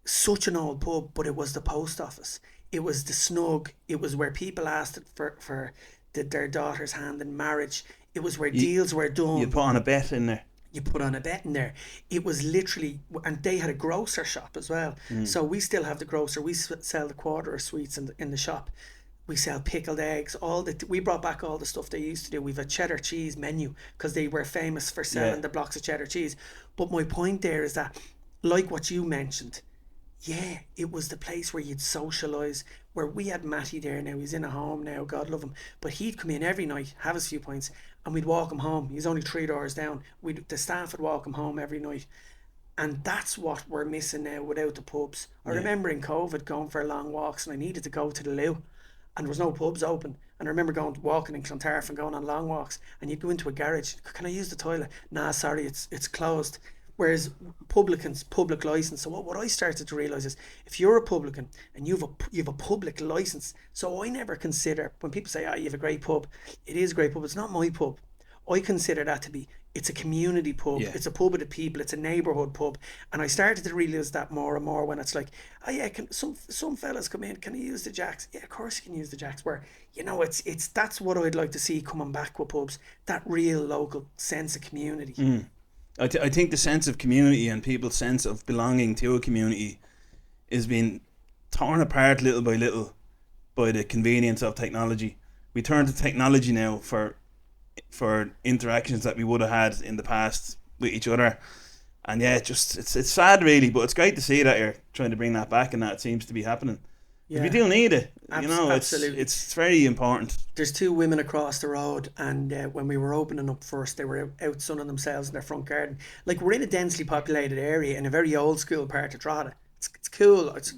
such an old pub, but it was the post office. It was the snug. It was where people asked for their daughter's hand in marriage. It was where deals were done. You put on a bet in there. You put on a bet in there. It was literally, and they had a grocer shop as well. So we still have the grocer. We sell the quarter sweets in the shop. We sell pickled eggs. We brought back all the stuff they used to do. We've a cheddar cheese menu because they were famous for selling the blocks of cheddar cheese. But my point there is that, like what you mentioned, yeah, it was the place where you'd socialise, where we had Matty there now. He's in a home now, God love him. But he'd come in every night, have his few pints, and we'd walk him home. He's only 3 doors down. The staff would walk him home every night. And that's what we're missing now without the pubs. I remember in COVID going for long walks and I needed to go to the loo and there was no pubs open. And I remember walking in Clontarf and going on long walks, and you'd go into a garage. Can I use the toilet? Nah, sorry, it's closed. Whereas publicans, public license. So what I started to realise is, if you're a publican and you've a public license, so I never consider, when people say, you have a great pub, it is a great pub. It's not my pub. I consider that to be, it's a community pub. Yeah. It's a pub of the people. It's a neighbourhood pub. And I started to realise that more and more, when it's like, can some fellas come in? Can I use the jacks? Yeah, of course you can use the jacks. Where, it's that's what I'd like to see coming back with pubs. That real local sense of community. I think the sense of community and people's sense of belonging to a community is being torn apart little by little by the convenience of technology. We turn to technology now for interactions that we would have had in the past with each other, and it's sad really, but it's great to see that you're trying to bring that back, and that it seems to be happening. Yeah. We do need it, absolutely. it's very important. There's two women across the road, and when we were opening up first, they were out sunning themselves in their front garden. Like, we're in a densely populated area in a very old school part of Drogheda. It's cool. It's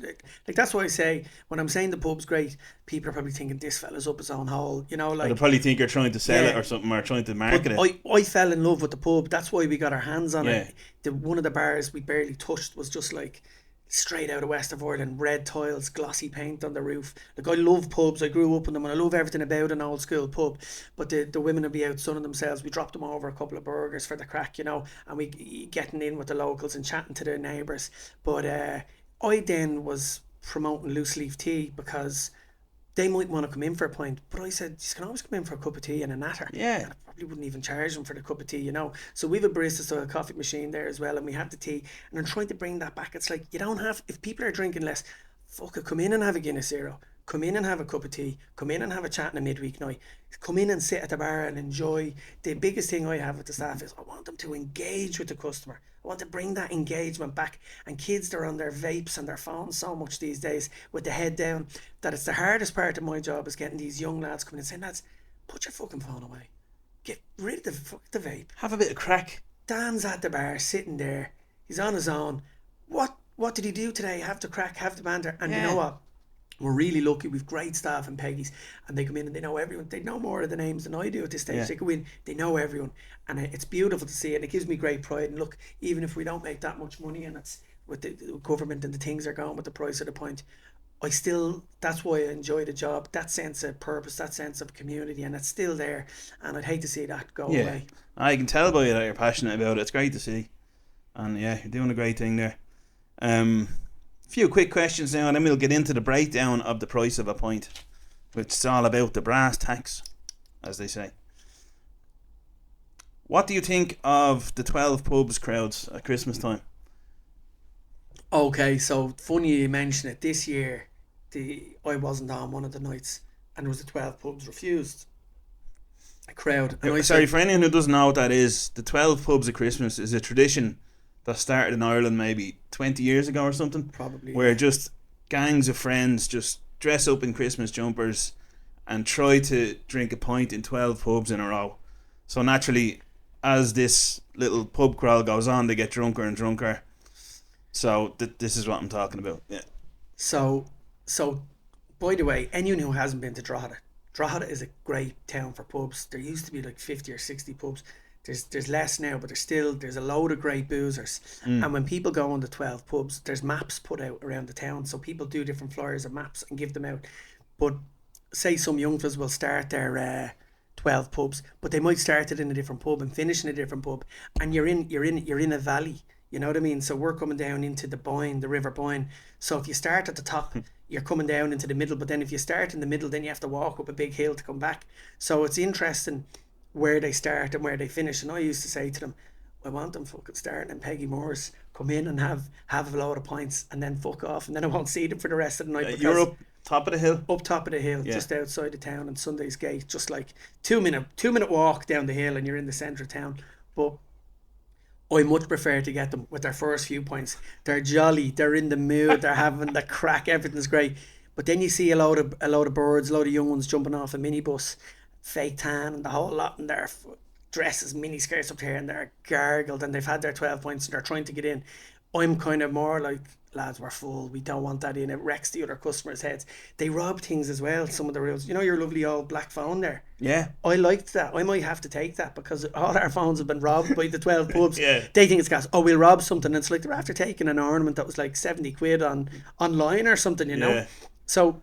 like that's why I say, when I'm saying the pub's great, people are probably thinking this fella's up his own hole. They probably think you're trying to sell it or something, or trying to market it. I fell in love with the pub. That's why we got our hands on it. One of the bars we barely touched was just like straight out of west of Ireland, red tiles, glossy paint on the roof. Like, I love pubs. I grew up in them, and I love everything about an old school pub. But the women would be out sunning themselves. We dropped them over a couple of burgers for the crack, and we getting in with the locals and chatting to their neighbours. But I then was promoting loose leaf tea, because they might want to come in for a pint, but I said, you can always come in for a cup of tea and a natter. Yeah. And I probably wouldn't even charge them for the cup of tea, So we have a barista style coffee machine there as well, and we have the tea, and I'm trying to bring that back. It's like, you don't have, if people are drinking less, fuck it, come in and have a Guinness Zero. Come in and have a cup of tea. Come in and have a chat in a midweek night. Come in and sit at the bar and enjoy. The biggest thing I have with the staff is, I want them to engage with the customer. I want to bring that engagement back. And kids, they're on their vapes and their phones so much these days with the head down, that it's the hardest part of my job, is getting these young lads coming in and saying, lads, put your fucking phone away. Get rid of the vape. Have a bit of crack. Dan's at the bar, sitting there. He's on his own. What did he do today? Have the crack, have the banter. And you know what? We're really lucky. We've great staff in Peggy's, and they come in and they know everyone. They know more of the names than I do at this stage. They go in, they know everyone, and it's beautiful to see, and it gives me great pride. And look, even if we don't make that much money, and it's with the government and the things are going with the price of the pint, that's why I enjoy the job. That sense of purpose, that sense of community, and it's still there. And I'd hate to see that go away. I can tell by you that you're passionate about it. It's great to see, and you're doing a great thing there. Few quick questions now, and then we'll get into the breakdown of the price of a pint, which is all about the brass tacks, as they say. What do you think of the 12 pubs crowds at Christmas time? Okay, so funny you mention it. This year, I wasn't on one of the nights, and there was the 12 pubs refused a crowd. Sorry, for anyone who doesn't know what that is, the 12 pubs at Christmas is a tradition that started in Ireland maybe 20 years ago or something. Probably. Where just gangs of friends just dress up in Christmas jumpers and try to drink a pint in 12 pubs in a row. So naturally, as this little pub crawl goes on, they get drunker and drunker. So this is what I'm talking about. Yeah. So by the way, anyone who hasn't been to Drogheda is a great town for pubs. There used to be like 50 or 60 pubs. There's less now, but there's a load of great boozers. And when people go on the 12 pubs, there's maps put out around the town, so people do different flyers of maps and give them out. But say some young fellas will start their 12 pubs, but they might start it in a different pub and finish in a different pub, and you're in a valley. You know what I mean? So we're coming down into the Boyne, the River Boyne. So if you start at the top, you're coming down into the middle. But then if you start in the middle, then you have to walk up a big hill to come back. So it's interesting where they start and where they finish. And I used to say to them, I want them fucking starting in Peggy Moore's, come in and have a load of pints and then fuck off, and then I won't see them for the rest of the night. You're up top of the hill? Up top of the hill, just outside the town in Sunday's Gate, just like 2 minute walk down the hill and you're in the centre of town. But I much prefer to get them with their first few pints. They're jolly, they're in the mood, they're having the crack, everything's great. But then you see a load of birds, a load of young ones jumping off a minibus, fake tan and the whole lot, and their dresses, mini skirts up here, and they're gargled, and they've had their 12 pints and they're trying to get in. I'm kind of more like, lads, we're full. We don't want that in. It wrecks the other customers' heads. They rob things as well. Some of the rules. You know your lovely old black phone there. Yeah. I liked that. I might have to take that because all our phones have been robbed by the 12 pubs. Yeah. They think it's gas. Oh, we'll rob something. And it's like they're after taking an ornament that was like 70 quid online or something, you know. Yeah. So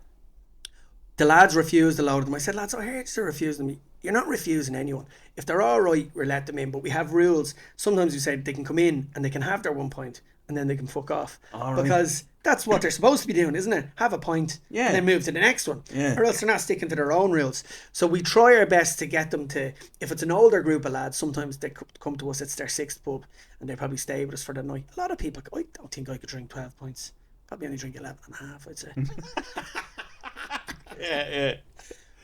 the lads refused a load of them. I said, lads, I heard you're refusing them. You're not refusing anyone. If they're all right, we'll let them in. But we have rules. Sometimes we say they can come in and they can have their 1 point and then they can fuck off. All right. Because that's what they're supposed to be doing, isn't it? Have a point and then move to the next one. Yeah. Or else they're not sticking to their own rules. So we try our best to get them to, if it's an older group of lads, sometimes they come to us, it's their 6th pub and they probably stay with us for the night. A lot of people, I don't think I could drink 12 pints. Probably only drink 11 and a half, I'd say. Yeah.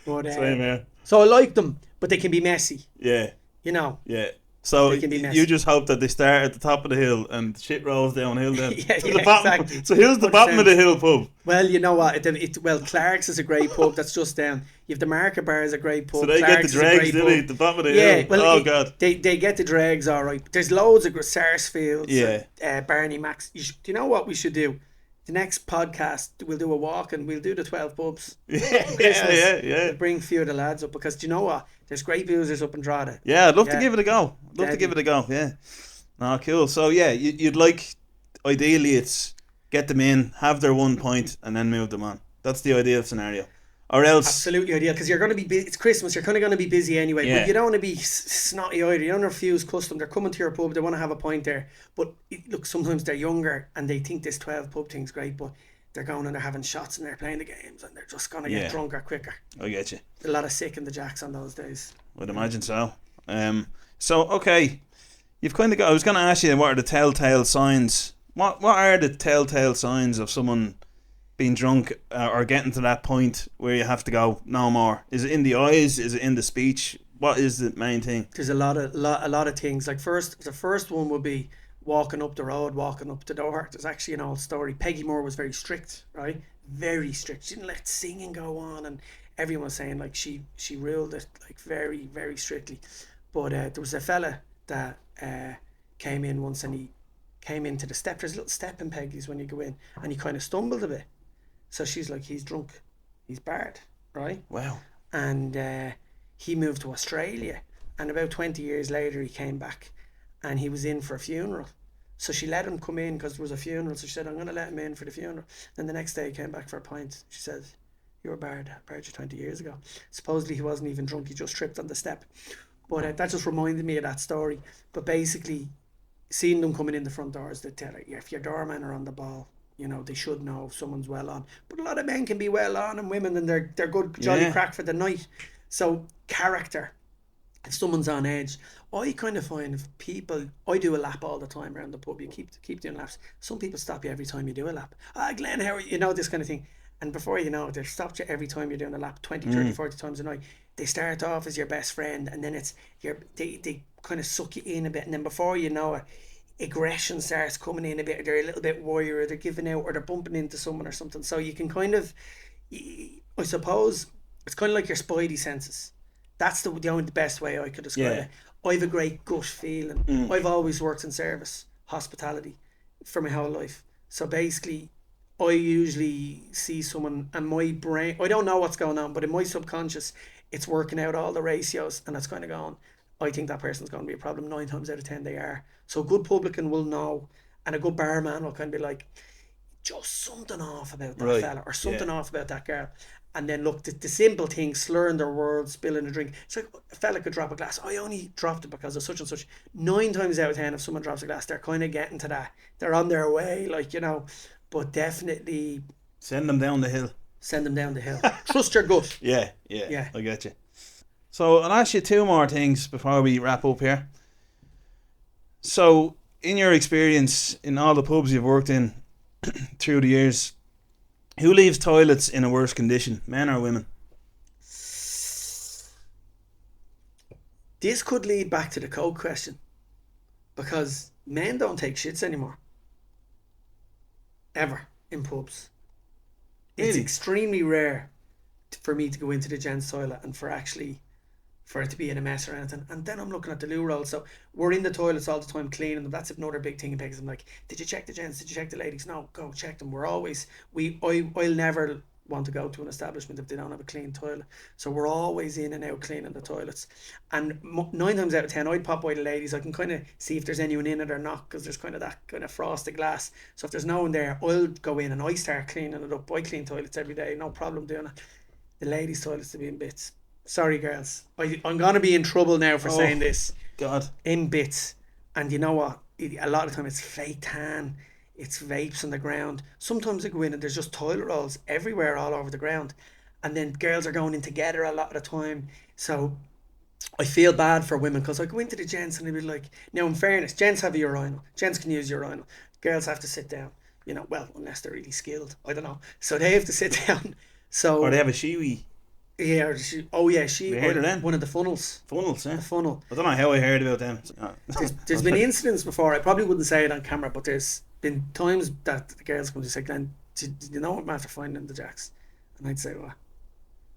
But, Same here. so I like them, but they can be messy, Yeah. you know. Yeah. So They can be messy. you just hope that they start at the top of the hill and shit rolls downhill then. Yeah, to yeah, the bottom. exactly. So here's the 100%. bottom of the hill pub. Well, you know what? Well, Clark's is a great pub. That's just down. You have the Market Bar is a great pub. So they Clark's get the dregs, do they? pub. The bottom of the Yeah, hill. well, God. They get the dregs, all right. There's loads of Sarsfields. Yeah. Barney Max. Do you know what we should do? The next podcast, we'll do a walk and we'll do the 12 pubs. Yeah. We'll bring a few of the lads up because do you know what? There's great boozers up in Drogheda. Yeah, I'd love to Yeah. give it a go. Yeah. No, cool. So yeah, you'd like, ideally it's get them in, have their 1 point and then move them on. That's the ideal scenario. Or else... Absolutely ideal because you're going to be it's Christmas, you're kind of going to be busy anyway, Yeah. but you don't want to be snotty either. You don't refuse custom. They're coming to your pub, they want to have a pint there, but look, sometimes they're younger and they think this 12 pub thing's great, but they're going and they're having shots and they're playing the games and they're just going to get drunker quicker. I get you. A lot of sick in the jacks on those days. I'd imagine so. So okay, you've kind of got... I was going to ask you, what are the telltale signs? What are the telltale signs of someone being drunk or getting to that point where you have to go no more? Is it in the eyes? Is it in the speech? What is the main thing? There's a lot of things. Like the first one would be walking up the road, walking up the door. There's actually an old story. Peggy Moore was very strict, right? Very strict. She didn't let singing go on, and everyone was saying like she ruled it like very, very strictly. But there was a fella that came in once, and he came into the step. There's a little step in Peggy's when you go in, and he kind of stumbled a bit. So she's like, he's drunk, he's barred, right? Wow. And he moved to Australia, and about 20 years later he came back and he was in for a funeral. So she let him come in because there was a funeral. So she said, I'm going to let him in for the funeral. Then the next day he came back for a pint. She said, you were barred you 20 years ago. Supposedly he wasn't even drunk, he just tripped on the step. But that just reminded me of that story. But basically, seeing them coming in the front doors, they tell her, if your doormen are on the ball, you know, they should know if someone's well on. But a lot of men can be well on, and women, and they're good jolly crack for the night. So character, if someone's on edge, I kind of find if people, I do a lap all the time around the pub. You keep doing laps. Some people stop you every time you do a lap. Glenn, how are you? You know, this kind of thing. And before you know it, they've stopped you every time you're doing a lap 20, 30, 40 times a night. They start off as your best friend, and then they kind of suck you in a bit, and then before you know it, aggression starts coming in a bit. They're a little bit worried, or they're giving out, or they're bumping into someone or something. So you can kind of, I suppose, it's kind of like your spidey senses. That's the only best way I could describe it. I have a great gut feeling. I've always worked in service, hospitality, for my whole life. So basically, I usually see someone, and my brain, I don't know what's going on, but in my subconscious, it's working out all the ratios, and it's kind of going, I think that person's going to be a problem. 9 times out of 10 they are. So a good publican will know, and a good barman will kind of be like, just something off about that fella, or something off about that girl. And then look, the simple things, slurring their words, spilling a drink. It's like a fella could drop a glass. I only dropped it because of such and such. 9 times out of 10, if someone drops a glass, they're kind of getting to that. They're on their way, like, you know. But definitely send them down the hill. Trust your gut. Yeah. I get you. So I'll ask you 2 more things before we wrap up here. So, in your experience in all the pubs you've worked in through the years, who leaves toilets in a worse condition, men or women? This could lead back to the code question, because men don't take shits anymore. Ever in pubs. It's Really? extremely rare for me to go into the gents' toilet and for actually for it to be in a mess or anything. And then I'm looking at the loo roll. So we're in the toilets all the time cleaning them. That's another big thing in Peggy's. I'm like, did you check the gents? Did you check the ladies? No, go check them. I'll never want to go to an establishment if they don't have a clean toilet. So we're always in and out cleaning the toilets. And 9 times out of 10, I'd pop by the ladies. I can kind of see if there's anyone in it or not, because there's kind of that kind of frosted glass. So if there's no one there, I'll go in and I start cleaning it up. I clean toilets every day, no problem doing it. The ladies' toilets to be in bits. Sorry, girls. I'm going to be in trouble now for saying this. God. In bits. And you know what? A lot of the time it's fake tan. It's vapes on the ground. Sometimes I go in and there's just toilet rolls everywhere all over the ground. And then girls are going in together a lot of the time. So I feel bad for women, because I go into the gents and they be like, now in fairness, gents have a urinal. Gents can use urinal. Girls have to sit down. Well, unless they're really skilled. I don't know. So they have to sit down. So, or they have a shiwi. Yeah, We heard of them. one of the funnels. Funnels, yeah. A funnel. I don't know how I heard about them. There's been incidents before. I probably wouldn't say it on camera, but there's been times that the girls come to say, Glenn, did you know what matter finding in the jacks? And I'd say, what?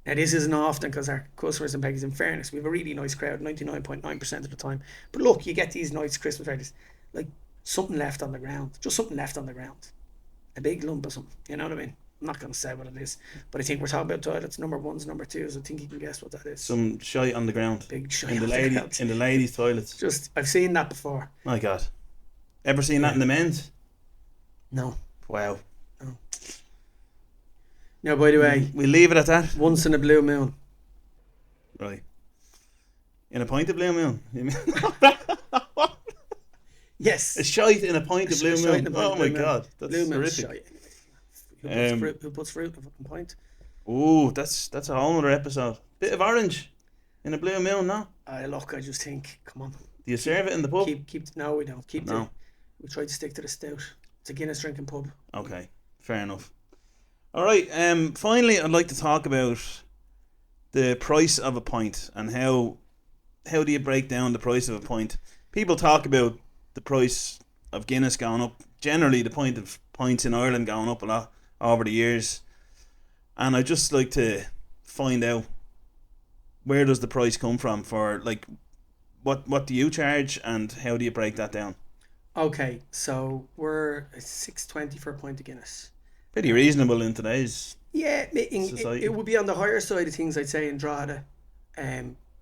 Now, this isn't often, because our customers in Peggy's, in fairness, we have a really nice crowd 99.9% of the time. But look, you get these nice Christmas parties, like something left on the ground. Just something left on the ground. A big lump of something. You know what I mean? I'm not going to say what it is, but I think we're talking about toilets, number ones, number twos. I think you can guess what that is. Some shite on the ground. Big shite in the ladies' toilets. Just, I've seen that before. My God. Ever seen that in the men's? No. Wow. No. Now, by the way, we leave it at that. Once in a blue moon. Right. In a pint of blue moon? You mean? Yes. A shite in a pint of blue moon. Oh my God. That's blue horrific. Shite. Who puts fruit in a fucking pint? Oh, that's a whole other episode. Bit of orange in a blue moon, no? Look, I just think, come on. Do you serve it in the pub? No, we don't. No. We try to stick to the stout. It's a Guinness drinking pub. Okay, fair enough. All right. Finally, I'd like to talk about the price of a pint and how do you break down the price of a pint. People talk about the price of Guinness going up. Generally, the point of pints in Ireland going up a lot over the years, and I just like to find out, where does the price come from for, like, what do you charge and how do you break that down? Okay, so we're at $6.20 for a pint of Guinness. Pretty reasonable in today's society. It would be on the higher side of things, I'd say, in Drogheda,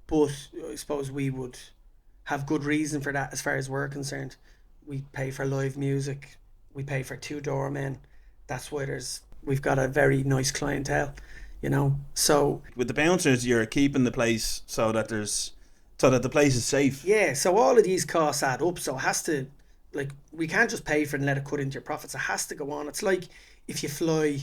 but I suppose we would have good reason for that as far as we're concerned. We pay for live music, we pay for 2 doormen. That's why we've got a very nice clientele, So with the bouncers, you're keeping the place so that the place is safe. Yeah, so all of these costs add up. So it has to, like, we can't just pay for it and let it cut into your profits. It has to go on. It's like if you fly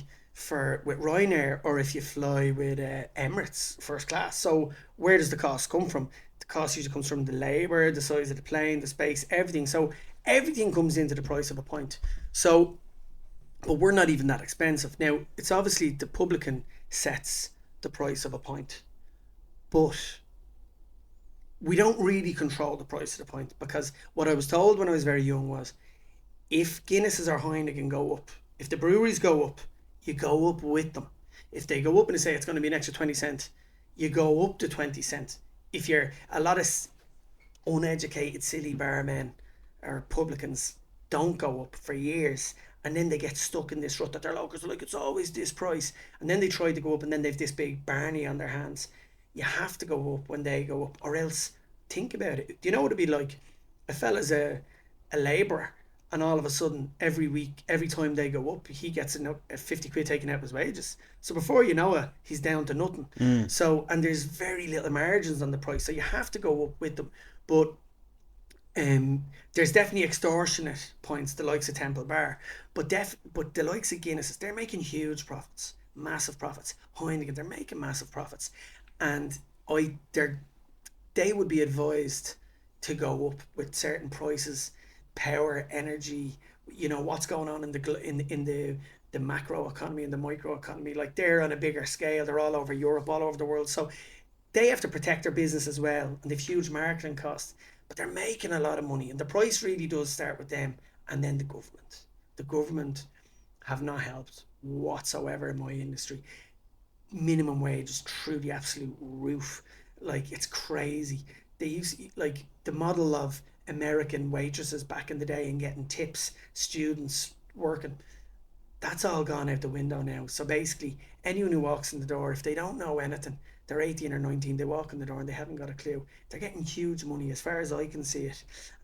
with Ryanair or if you fly with Emirates first class. So where does the cost come from? The cost usually comes from the labour, the size of the plane, the space, everything. So everything comes into the price of a pint. So, but we're not even that expensive. Now, it's obviously the publican sets the price of a pint, but we don't really control the price of the pint, because what I was told when I was very young was, if Guinnesses or Heineken go up, if the breweries go up, you go up with them. If they go up and they say it's going to be an extra 20 cents, you go up to 20 cents. If you're a lot of uneducated, silly barmen or publicans don't go up for years, and then they get stuck in this rut that they're locals are like, it's always this price, and then they try to go up and then they've this big Barney on their hands. You have to go up when they go up, or else think about it. Do you know what it'd be like? A fella's a labourer, and all of a sudden, every week, every time they go up, he gets a 50 quid taken out of his wages. So before you know it, he's down to nothing. So, and there's very little margins on the price, so you have to go up with them. But there's definitely extortionate points, the likes of Temple Bar, but the likes of Guinness, they're making huge profits, massive profits. Heineken, they're making massive profits, and they would be advised to go up with certain prices, power, energy, what's going on in the macro economy and the micro economy. Like, they're on a bigger scale, they're all over Europe, all over the world, so they have to protect their business as well, and they've huge marketing costs, but they're making a lot of money, and the price really does start with them. And then the government have not helped whatsoever in my industry. Minimum wage is through the absolute roof. Like, it's crazy. They used like the model of American waitresses back in the day and getting tips, students working. That's all gone out the window now. So basically, anyone who walks in the door, if they don't know anything, they're 18 or 19, they walk in the door and they haven't got a clue. They're getting huge money as far as I can see it.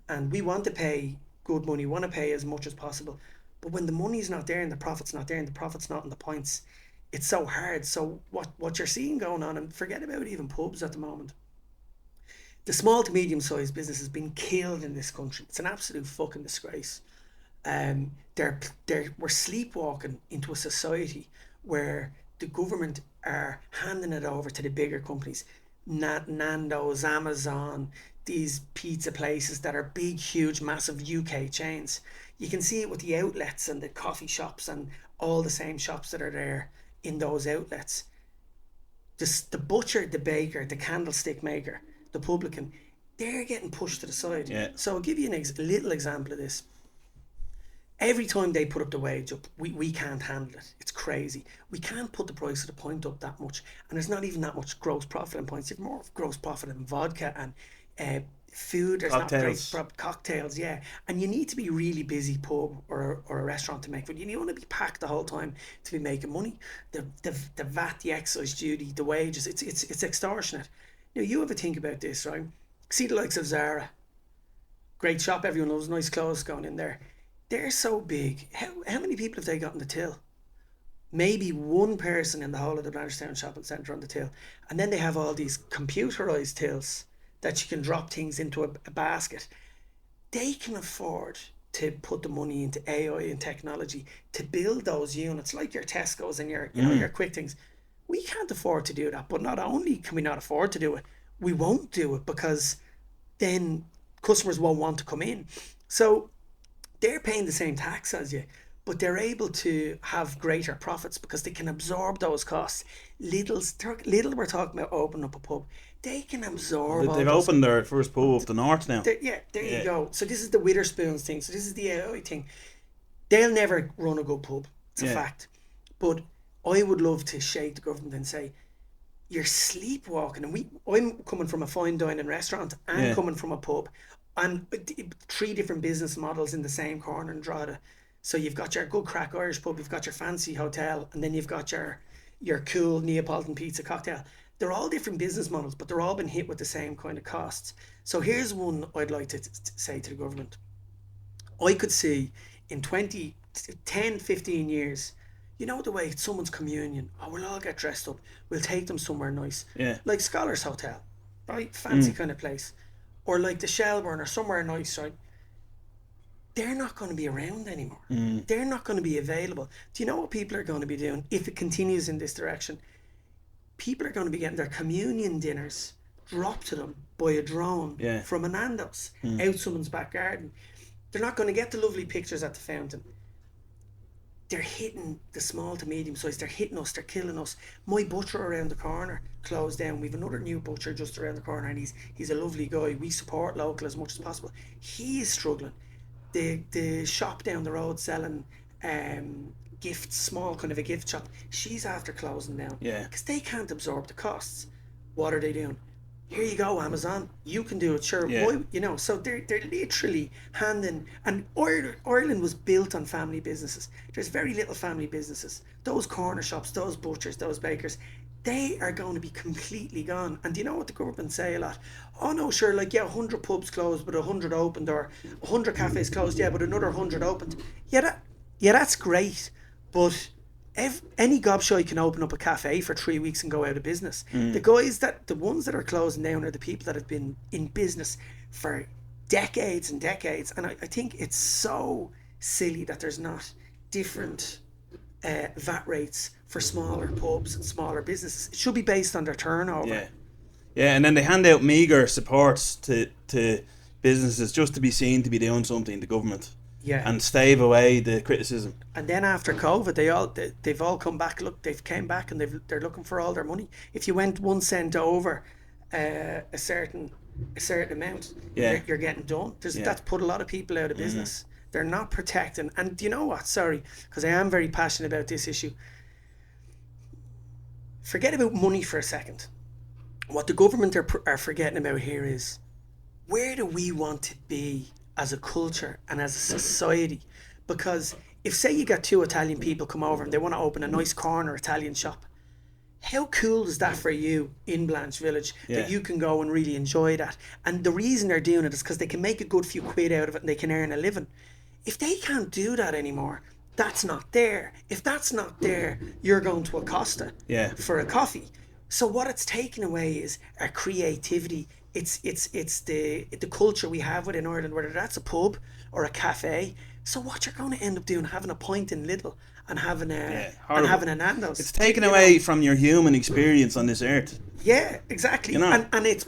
And we want to pay good money, want to pay as much as possible. But when the money's not there and the profit's not there and the profit's not in the points, it's so hard. So what you're seeing going on, and forget about even pubs at the moment, the small to medium sized business has been killed in this country. It's an absolute fucking disgrace. We're sleepwalking into a society where the government are handing it over to the bigger companies, Nando's, Amazon, these pizza places that are big, huge, massive UK chains. You can see it with the outlets and the coffee shops and all the same shops that are there in those outlets. Just the butcher, the baker, the candlestick maker, the publican, they're getting pushed to the side. Yeah. So I'll give you a little example of this. Every time they put up the wage up, we can't handle it. It's crazy. We can't put the price of the pint up that much. And there's not even that much gross profit in pints. You've more gross profit in vodka and food. There's Cocktails. not great cocktails, yeah. And you need to be really busy pub or a restaurant to make food. You want to be packed the whole time to be making money. The VAT, the excise duty, the wages, it's extortionate. Now, you have a think about this, right? See the likes of Zara. Great shop, everyone loves nice clothes going in there. They're so big. How many people have they got in the till? Maybe one person in the whole of the Blanchardstown Shopping Centre on the till. And then they have all these computerised tills that you can drop things into a basket. They can afford to put the money into AI and technology to build those units like your Tesco's and your your quick things. We can't afford to do that. But not only can we not afford to do it, we won't do it because then customers won't want to come in. So they're paying the same tax as you, but they're able to have greater profits because they can absorb those costs. Lidl, we're talking about opening up a pub. They can absorb. They've opened their first pub up the north now. There you go. So this is the Witherspoons thing. So this is the AI thing. They'll never run a good pub. It's a fact. But I would love to shake the government and say, you're sleepwalking. And I'm coming from a fine dining restaurant and coming from a pub. And 3 different business models in the same corner in Drogheda. So you've got your good crack Irish pub, you've got your fancy hotel, and then you've got your cool Neapolitan pizza cocktail. They're all different business models, but they're all been hit with the same kind of costs. So here's one I'd like to say to the government. I could see in 10, 15 years, you know the way it's someone's communion, we'll all get dressed up, we'll take them somewhere nice. Yeah. Like Scholars Hotel, right? Fancy kind of place. Or like the Shelburne or somewhere nice, right? They're not going to be around anymore. They're not going to be available. Do you know what people are going to be doing if it continues in this direction? People are going to be getting their communion dinners dropped to them by a drone from a Nando's out someone's back garden. They're not going to get the lovely pictures at the fountain. They're hitting the small to medium size. They're hitting us. They're killing us. My butcher around the corner closed down. We've another new butcher just around the corner, and he's a lovely guy. We support local as much as possible. He is struggling. The shop down the road selling gifts, small kind of a gift shop, she's after closing down. Yeah. Because they can't absorb the costs. What are they doing? Here you go, Amazon. You can do it, sure. Yeah. Why, so they're literally handing. And Ireland was built on family businesses. There's very little family businesses. Those corner shops, those butchers, those bakers, they are going to be completely gone. And do you know what the government say a lot? Oh no, sure, 100 pubs closed, but 100 opened, or 100 cafes closed, but another 100 opened. That's great, but any gobshite can open up a cafe for 3 weeks and go out of business. The ones that are closing down are the people that have been in business for decades and decades. And I think it's so silly that there's not different VAT rates for smaller pubs and smaller businesses. It should be based on their turnover. Yeah, and then they hand out meagre supports to businesses just to be seen to be doing something, the government. Yeah. And stave away the criticism. And then after COVID, they've all come back. Look, they've came back and they're looking for all their money. If you went 1 cent over a certain amount, you're getting done. That's put a lot of people out of business. They're not protecting. And do you know what? Sorry, because I am very passionate about this issue. Forget about money for a second. what the government are forgetting about here is, where do we want to be as a culture and as a society? Because if, say, you got two Italian people come over and they want to open a nice corner Italian shop, how cool is that for you in Blanche Village, Yeah. that you can go and really enjoy that? And the reason they're doing it is because they can make a good few quid out of it and they can earn a living. If they can't do that anymore, that's not there. If that's not there, you're going to a Costa Yeah. for a coffee. So what it's taken away is our creativity. It's the culture we have within Ireland, whether that's a pub or a cafe. So what you're going to end up doing, having a pint in Lidl and having a horrible. Nando's. It's taken You away know? from your human experience on this earth. Yeah, exactly. You know? And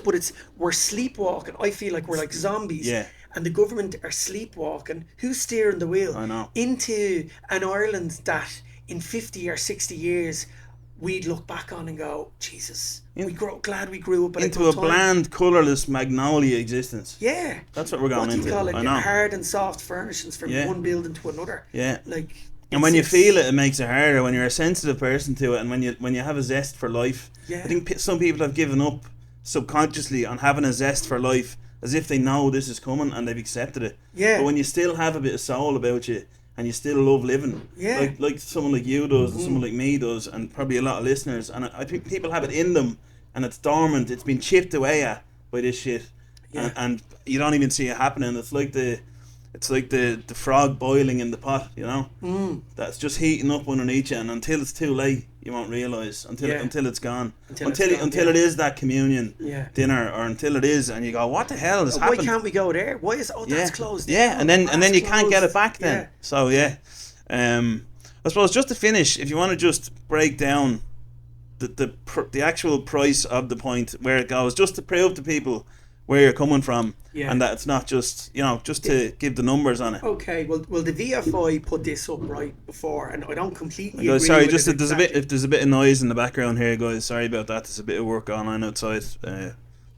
we're sleepwalking. I feel like we're like zombies. Yeah. And the government are sleepwalking. Who's steering the wheel? I know. Into an Ireland that in 50 or 60 years we'd look back on and go, Jesus, glad we grew up at Into a a good time. bland, colourless magnolia existence. Yeah. That's what we're going What do you into. call it? I know. Hard and soft furnishings from Yeah. one building to another. Yeah. Like. And when you feel it, it makes it harder. When you're a sensitive person to it, and when you have a zest for life, Yeah. I think some people have given up subconsciously on having a zest for life, as if they know this is coming and they've accepted it. Yeah. But when you still have a bit of soul about you, and you still love living, Yeah. like someone like you does, and someone like me does, and probably a lot of listeners, and I think people have it in them, and it's dormant. It's been chipped away at by this shit, Yeah. and you don't even see it happening. It's like the frog boiling in the pot, you know. That's just heating up underneath you, and until it's too late, you won't realise until it's gone. Until it is that communion dinner, or until it is, and you go, what the hell has happened? Why can't we go there? Why is that's closed? Yeah, down. and then That's you can't get it closed. back then. Yeah. So I suppose just to finish, if you want to just break down the actual price of the point, where it goes, just to prove to people where you're coming from, and that it's not just, just to give the numbers on it. Okay, well, the VFI put this up right before, and I don't completely agree Sorry, with just it if there's a bit of noise in the background here, guys. Sorry about that. There's a bit of work going on outside.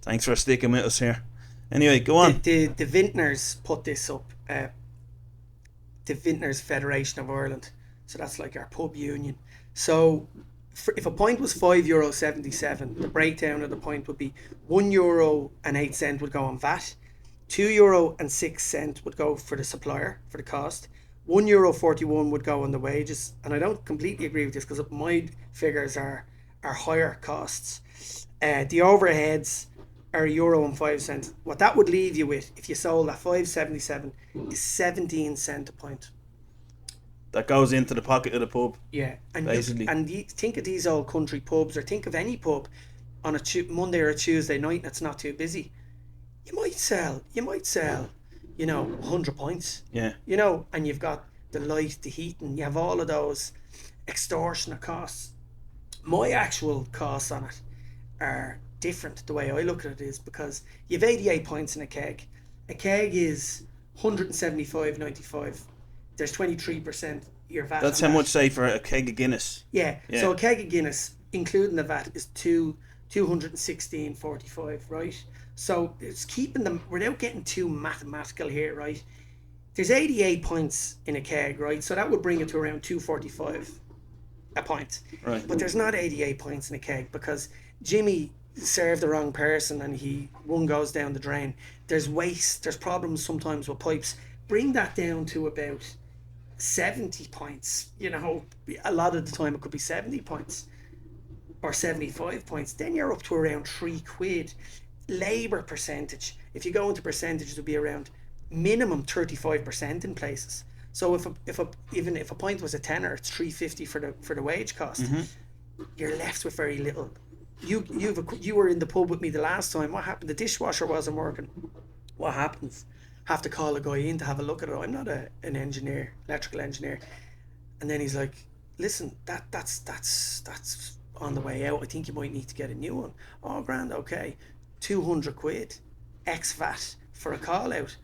Thanks for sticking with us here. Anyway, go on. The vintners put this up. The Vintners Federation of Ireland. So that's like our pub union. So if a pint was €5.77, the breakdown of the pint would be €1.08 would go on VAT, €2.06 would go for the supplier for the cost, €1.41 would go on the wages, and I don't completely agree with this because my figures are higher costs. The overheads are €1.05. What that would leave you with, if you sold at $5.77, is 17 cent a pint. That goes into the pocket of the pub. Yeah, and basically. you think of these old country pubs, or think of any pub on a Monday or a Tuesday night, and it's not too busy. You might sell, 100 pints. Yeah. And you've got the light, the heating, you have all of those extortionate costs. My actual costs on it are different. The way I look at it is because you have 88 pints in a keg. A keg is 175.95. There's 23% your VAT. That's how much, say, for a keg of Guinness. Yeah. So a keg of Guinness, including the VAT, is 216.45, right? So it's keeping them, without getting too mathematical here, right? There's 88 pints in a keg, right? So that would bring it to around 245 a pint. Right. But there's not 88 pints in a keg because Jimmy served the wrong person and one goes down the drain. There's waste, there's problems sometimes with pipes. Bring that down to about 70 points. A lot of the time it could be 70 points or 75 points. Then you're up to around £3. Labour percentage, if you go into percentages, would be around minimum 35% in places. So if a pint was a tenner, it's $3.50 for the wage cost. Mm-hmm. You're left with very little. You were in the pub with me the last time. What happened? The dishwasher wasn't working. What happens? Have to call a guy in to have a look at it. I'm not an engineer, electrical engineer. And then he's like, listen, that's on the way out. I think you might need to get a new one. Oh, grand, okay. £200 ex VAT for a call out.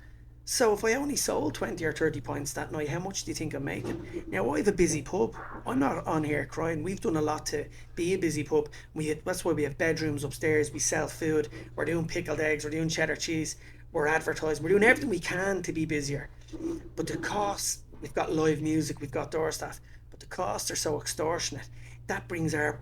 So if I only sold 20 or 30 pints that night, how much do you think I'm making? Now, I have a busy pub. I'm not on here crying. We've done a lot to be a busy pub. That's why we have bedrooms upstairs. We sell food. We're doing pickled eggs. We're doing cheddar cheese. We're advertising. We're doing everything we can to be busier. But the costs, we've got live music, we've got door staff, but the costs are so extortionate. That brings our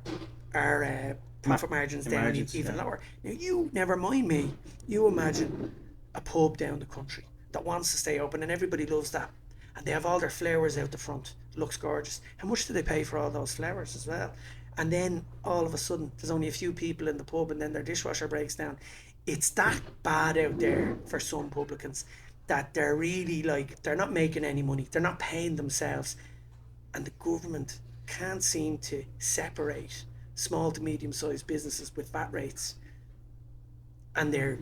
profit margins down margins, even yeah. lower. Now, you never mind me. You imagine a pub down the country that wants to stay open and everybody loves that. And they have all their flowers out the front. Looks gorgeous. How much do they pay for all those flowers as well? And then all of a sudden, there's only a few people in the pub and then their dishwasher breaks down. It's that bad out there for some publicans that they're really like, they're not making any money. They're not paying themselves. And the government can't seem to separate small to medium-sized businesses with VAT rates. And they're,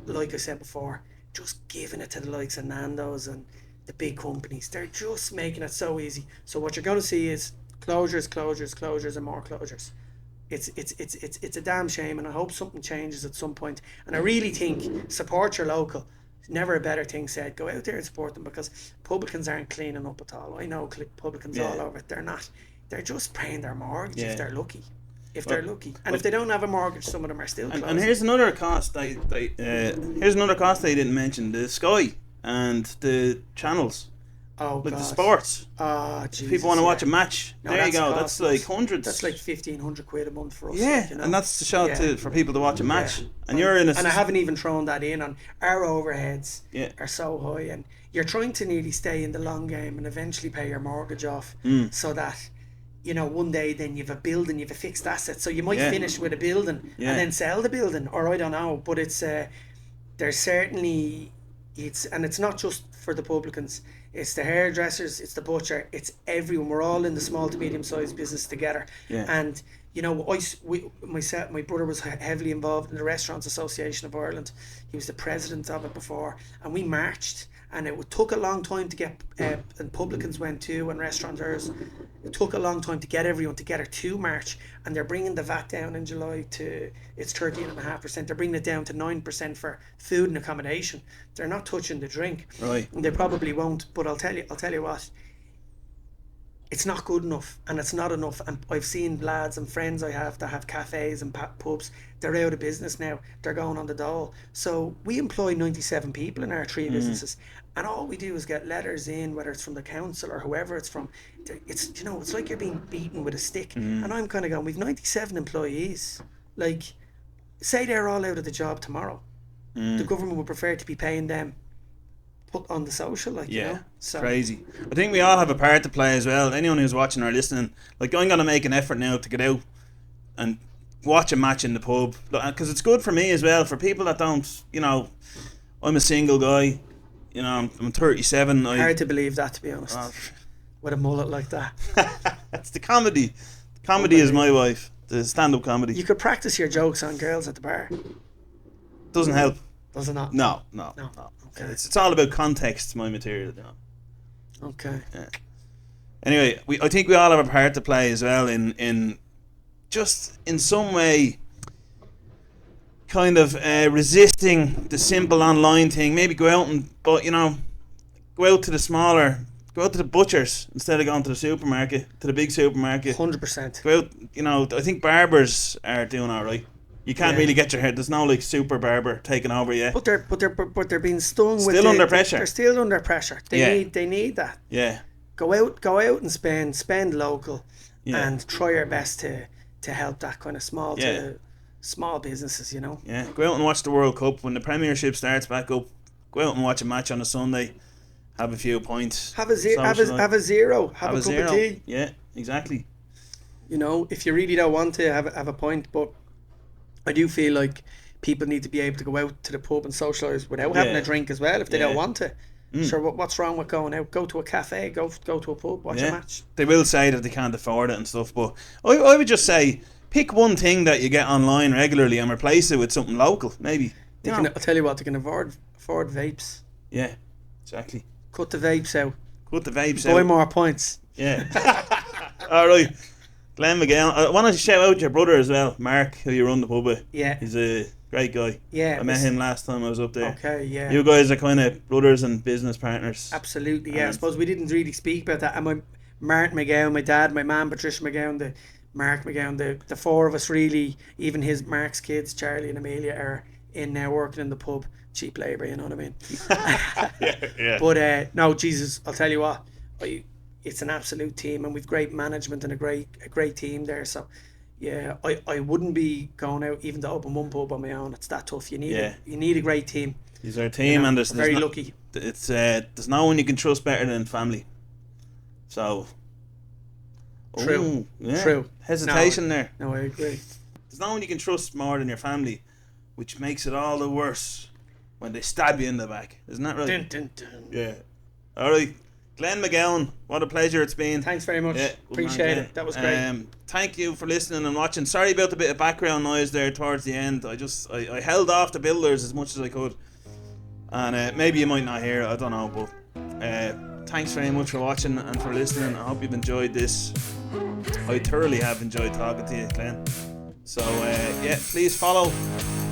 like I said before, just giving it to the likes of Nando's and the big companies. They're just making it so easy. So what you're going to see is closures, and more closures. It's a damn shame, and I hope something changes at some point. And I really think support your local. Never a better thing said. Go out there and support them, because publicans aren't cleaning up at all. I know publicans all over it. They're not. They're just paying their mortgage if they're lucky. If they're lucky, and if they don't have a mortgage, some of them are still closing. And here's another cost. Here's another cost they didn't mention: the Sky and the channels. Oh, like the sports. Oh, Jesus, people want to watch a match. No, there you go. That's like hundreds. That's like £1,500 a month for us. Yeah, like, you know? And that's the show for people to watch a match. And you're in a. And I haven't even thrown that in on our overheads. Are so high, and you're trying to nearly stay in the long game and eventually pay your mortgage off, so that, you know, one day then you've a building, you've a fixed asset. So you might finish with a building and then sell the building, or I don't know. But it's there's certainly and it's not just for the publicans. It's the hairdressers, it's the butcher, it's everyone. We're all in the small to medium sized business together. And you know, my brother was heavily involved in the Restaurants Association of Ireland. He was the president of it before, and we marched. And it took a long time to get, and publicans went too, and restaurateurs. It took a long time to get everyone together to march, and they're bringing the VAT down in July to, it's 13.5%. They're bringing it down to 9% for food and accommodation. They're not touching the drink. Right. And they probably won't. But I'll tell you what. It's not good enough, and it's not enough. And I've seen lads and friends I have that have cafes and pubs. They're out of business now. They're going on the dole. So we employ 97 people in our three businesses, and all we do is get letters in, whether it's from the council or whoever it's from. It's, you know, it's like you're being beaten with a stick. And I'm kind of going, we've 97 employees. Like, say they're all out of the job tomorrow. The government would prefer to be paying them put on the social, like, you know. So crazy. I think we all have a part to play as well. Anyone who's watching or listening, like, I'm gonna make an effort now to get out and watch a match in the pub, because it's good for me as well. For people that don't, you know, I'm a single guy. You know, I'm 37. Hard to believe that, to be honest. With a mullet like that. It's the comedy. Comedy is my wife. The stand-up comedy. You could practice your jokes on girls at the bar. Doesn't help. Does it not? No. Okay. It's all about context, my material, you know. Okay. Yeah. Anyway, I think we all have a part to play as well in just in some way kind of resisting the simple online thing. Maybe go out go out to the butchers instead of going to the supermarket, to the big supermarket. 100%. Go out, you know, I think barbers are doing all right. You can't really get your hair. There's no like super barber taking over yet. But they're being stung with still under pressure. They're still under pressure. They need that. Yeah. Go out and spend local, and try your best to help that kind of small businesses, you know. Yeah. Go out and watch the World Cup when the Premiership starts back up. Go out and watch a match on a Sunday. Have a few points. Have a zero. Have a cup of tea. Yeah, exactly. You know, if you really don't want to have a pint, but I do feel like people need to be able to go out to the pub and socialise without having a drink as well if they don't want to. Sure, what's wrong with going out? Go to a cafe, go to a pub, watch a match. They will say that they can't afford it and stuff, but I would just say pick one thing that you get online regularly and replace it with something local, maybe. I'll tell you what, they can afford vapes. Yeah, exactly. Cut the vapes out. Buy more points. Yeah. All right. Glenn McGowan. I want to shout out your brother as well, Mark, who you run the pub with. Yeah. He's a great guy. Yeah. I met him last time I was up there. Okay, yeah. You guys are kind of brothers and business partners. Absolutely, yeah. I suppose we didn't really speak about that. And my Martin McGowan, my dad, my mum, Patricia McGowan, Mark McGowan, the four of us really, even Mark's kids, Charlie and Amelia, are in now working in the pub. Cheap labour, you know what I mean? yeah. But no, Jesus, I'll tell you what, it's an absolute team, and we've great management and a great team there. So, Yeah, I wouldn't be going out even to open one pub on my own. It's that tough. You need Yeah. you need a great team. These are a team, and We're very lucky. there's no one you can trust better than family. So, True. ooh, yeah, True. hesitation there. No, I agree. There's no one you can trust more than your family, which makes it all the worse when they stab you in the back. Isn't that right? Dun, dun, dun. Yeah. All right, Glenn McGowan, what a pleasure it's been. Thanks very much. Yeah, good Appreciate man, it. That was great. Thank you for listening and watching. Sorry about the bit of background noise there towards the end. I held off the builders as much as I could, and maybe you might not hear it, I don't know, but thanks very much for watching and for listening. I hope you've enjoyed this. I thoroughly have enjoyed talking to you, Glenn. So yeah, please follow,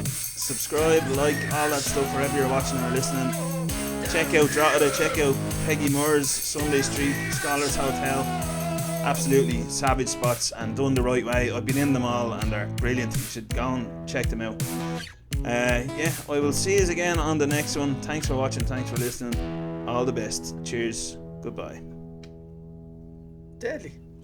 subscribe, like, all that stuff wherever you're watching or listening. Check out Drogheda, check out Peggy Moore's, Sunday Street, Scholars Hotel. Absolutely savage spots and done the right way. I've been in them all and they're brilliant. You should go and check them out. Yeah, I will see you again on the next one. Thanks for watching, thanks for listening. All the best. Cheers. Goodbye. Deadly.